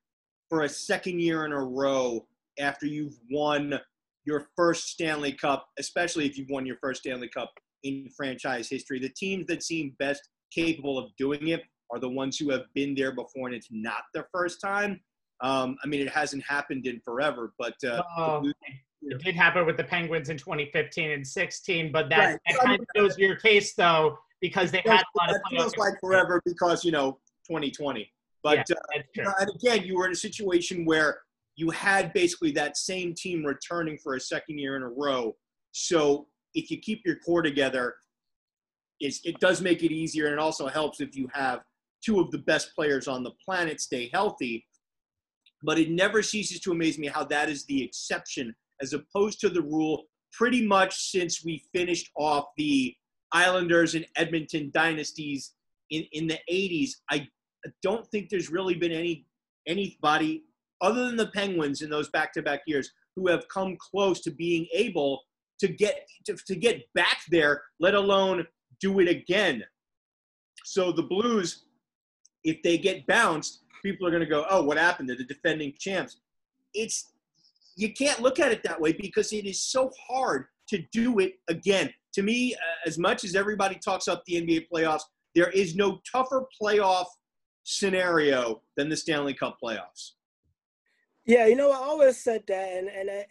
for a second year in a row after you've won your first Stanley Cup, especially if you've won your first Stanley Cup in franchise history. The teams that seem best capable of doing it are the ones who have been there before, and it's not their first time. I mean, it hasn't happened in forever, but it did happen with the Penguins in 2015 and 16, but that kind of shows your case, though, because they had a lot of playoff. It feels like forever because, 2020. But and again, you were in a situation where you had basically that same team returning for a second year in a row. So if you keep your core together, it does make it easier, and it also helps if you have 2 of the best players on the planet stay healthy. But it never ceases to amaze me how that is the exception as opposed to the rule pretty much since we finished off the Islanders and Edmonton dynasties in the 80s. I don't think there's really been anybody other than the Penguins in those back-to-back years who have come close to being able to get back there, let alone do it again. So the Blues, if they get bounced, people are going to go, oh, what happened to the defending champs? You can't look at it that way because it is so hard to do it again. To me, as much as everybody talks up the NBA playoffs, there is no tougher playoff scenario than the Stanley Cup playoffs. Yeah, I always said that,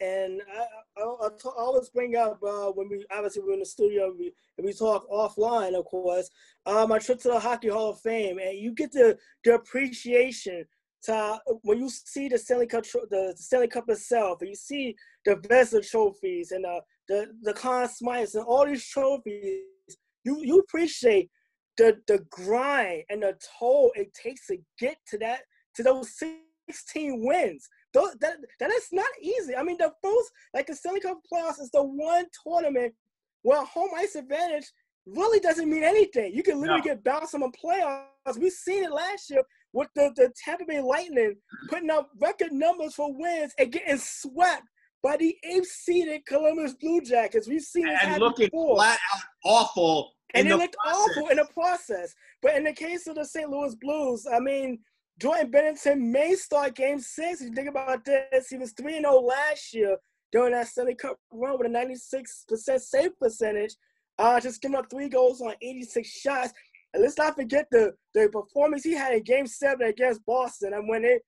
and I always bring up when we're in the studio and we talk offline, of course, my trip to the Hockey Hall of Fame, and you get the appreciation to when you see the Stanley Cup itself, and you see the Vezina trophies and the Conn Smythes and all these trophies, you appreciate the grind and the toll it takes to get to those 16 wins. That is not easy. I mean, the Stanley Cup playoffs is the one tournament where home ice advantage really doesn't mean anything. You can literally get bounced on the playoffs. We've seen it last year with the Tampa Bay Lightning putting up record numbers for wins and getting swept by the 8th-seeded Columbus Blue Jackets. We've seen it happen looking before. Flat out awful. And they looked awful in the process. But in the case of the St. Louis Blues, I mean, Jordan Binnington may start Game 6. If you think about this, he was 3-0 last year during that Stanley Cup run with a 96% save percentage, just giving up 3 goals on 86 shots. And let's not forget the performance he had in Game 7 against Boston. And when they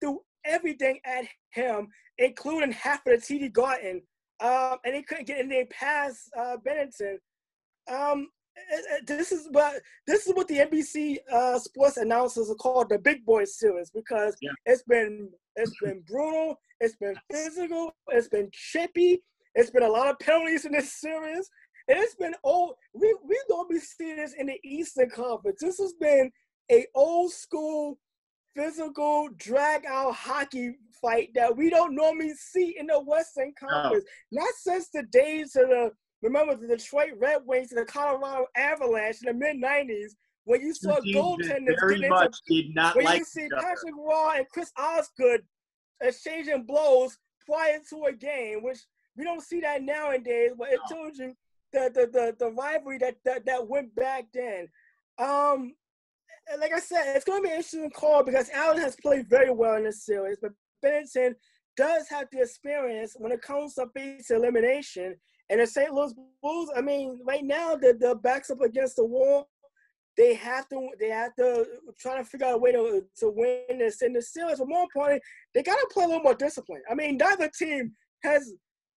threw everything at him, including half of the TD Garden, and he couldn't get anything past Binnington. This is what the NBC sports announcers are called the Big Boy Series, because it's been brutal, it's been physical, it's been chippy, it's been a lot of penalties in this series, and it's been old. We don't be seeing this in the Eastern Conference. This has been a old school physical, drag-out hockey fight that we don't normally see in the Western Conference. No. Not since the days of the Detroit Red Wings and the Colorado Avalanche in the mid-'90s, when you saw goaltenders you see Patrick Roy and Chris Osgood exchanging blows prior to a game, which we don't see that nowadays. But it told you the rivalry that went back then. Like I said, it's going to be an interesting call because Allen has played very well in this series, but Binnington does have the experience when it comes to base elimination. And the St. Louis Blues, I mean, right now the backs up against the wall. They have to try to figure out a way to win this in the series. But more importantly, they got to play a little more discipline. I mean, neither team has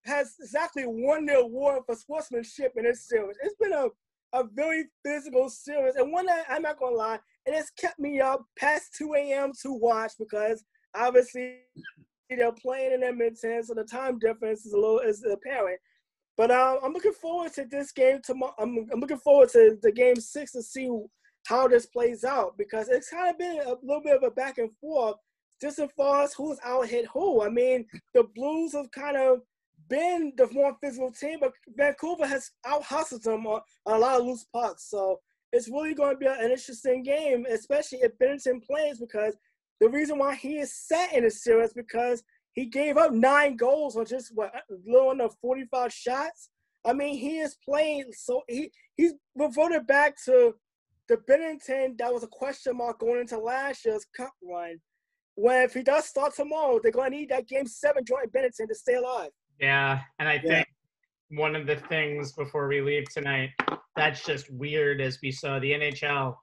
exactly won the award for sportsmanship in this series. It's been a very physical series, and one that I'm not gonna lie, it has kept me up past 2 a.m. to watch because obviously they're playing in Edmonton, so the time difference is apparent. But I'm looking forward to this game tomorrow. I'm looking forward to the game 6 to see how this plays out because it's kind of been a little bit of a back and forth just as far as who's out hit who. I mean, the Blues have kind of been the more physical team, but Vancouver has out-hustled them on a lot of loose pucks. So it's really going to be an interesting game, especially if Binnington plays because the reason why he is set in this series because he gave up 9 goals on just a little under 45 shots. I mean, he is playing so he's reverted back to the Binnington that was a question mark going into last year's cup run. When if he does start tomorrow, they're going to need that game 7 Jordan Binnington to stay alive. Yeah, and I think one of the things before we leave tonight that's just weird as we saw the NHL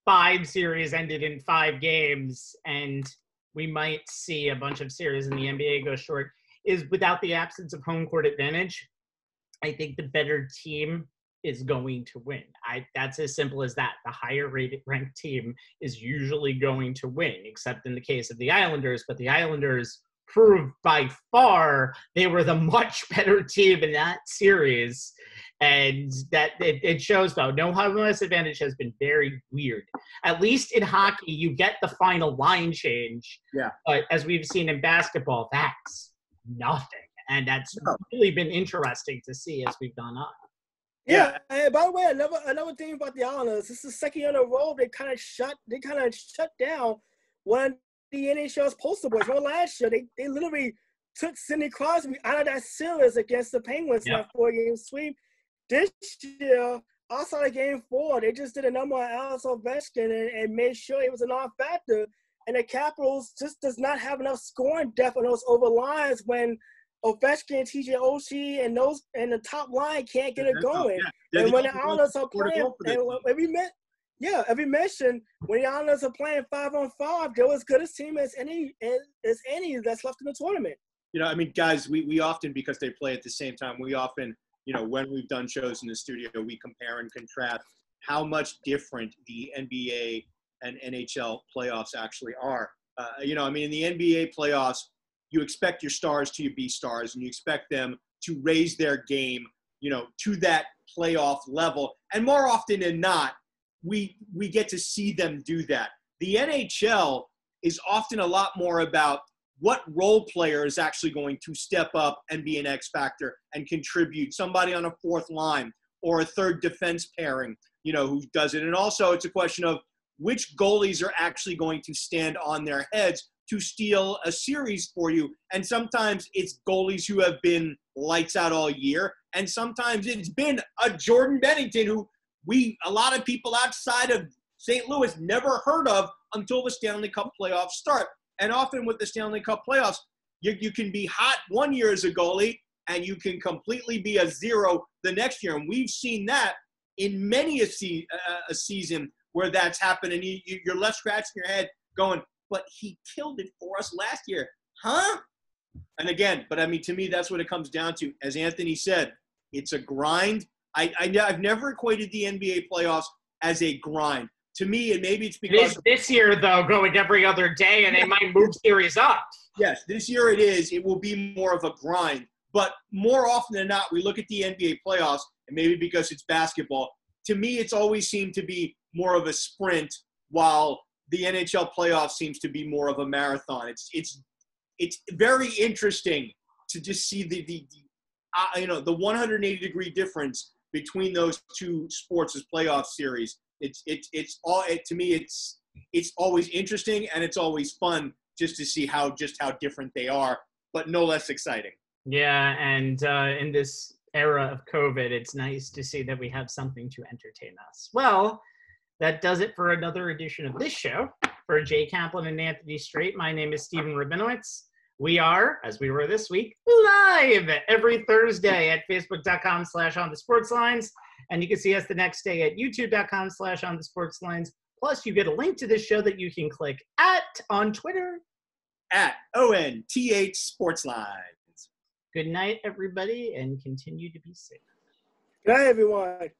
5 series ended in 5 games and we might see a bunch of series in the NBA go short is without the absence of home court advantage. I think the better team is going to win. That's as simple as that. The higher ranked team is usually going to win, except in the case of the Islanders. But the Islanders proved by far they were the much better team in that series. And that it shows, though, no home ice advantage has been very weird. At least in hockey, you get the final line change. Yeah. But as we've seen in basketball, that's nothing. And that's really been interesting to see as we've gone on. Yeah. And by the way, another thing about the Islanders, this is the second year in a row they kind of shut down one of the NHL's poster boys. Well, last year they literally took Sidney Crosby out of that series against the Penguins in that 4-game sweep. This year, outside of Game 4, they just did a number on Alex Ovechkin and made sure it was a non-factor. And the Capitals just does not have enough scoring depth on those overlines when Ovechkin, TJ Oshie, and the top line can't get it going. Yeah. And when the Islanders are playing, every mission when the Islanders are playing 5-on-5, they're as good a team as any that's left in the tournament. You know, I mean, guys, we often, because they play at the same time, we often, you know, when we've done shows in the studio, we compare and contrast how much different the NBA and NHL playoffs actually are. You know, I mean, in the NBA playoffs, you expect your stars to be stars, and you expect them to raise their game, you know, to that playoff level. And more often than not, we get to see them do that. The NHL is often a lot more about what role player is actually going to step up and be an X factor and contribute, somebody on a 4th line or a 3rd defense pairing, you know, who does it. And also it's a question of which goalies are actually going to stand on their heads to steal a series for you. And sometimes it's goalies who have been lights out all year. And sometimes it's been a Jordan Binnington who a lot of people outside of St. Louis never heard of until the Stanley Cup playoffs start. And often with the Stanley Cup playoffs, you can be hot one year as a goalie and you can completely be a zero the next year. And we've seen that in many a season where that's happened. And you're left scratching your head going, but he killed it for us last year. Huh? And again, but I mean, to me, that's what it comes down to. As Anthony said, it's a grind. I've never equated the NBA playoffs as a grind. To me, and maybe it's because this year, though, going every other day, and they might move series up. Yes, this year it is. It will be more of a grind. But more often than not, we look at the NBA playoffs, and maybe because it's basketball, to me, it's always seemed to be more of a sprint, while the NHL playoffs seems to be more of a marathon. It's very interesting to just see the 180-degree difference between those two sports' playoff series. To me it's always interesting, and it's always fun just to see how different they are, but no less exciting. Yeah, and in this era of COVID, it's nice to see that we have something to entertain us. Well, that does it for another edition of this show. For Jay Kaplan and Anthony Strait, my name is Stephen Rabinowitz. We are, as we were this week, live every Thursday at facebook.com/onthesportslines. And you can see us the next day at youtube.com/onthesportslines. Plus, you get a link to this show that you can click on Twitter. At ONTH Sportslines. Good night, everybody, and continue to be safe. Good night, everyone.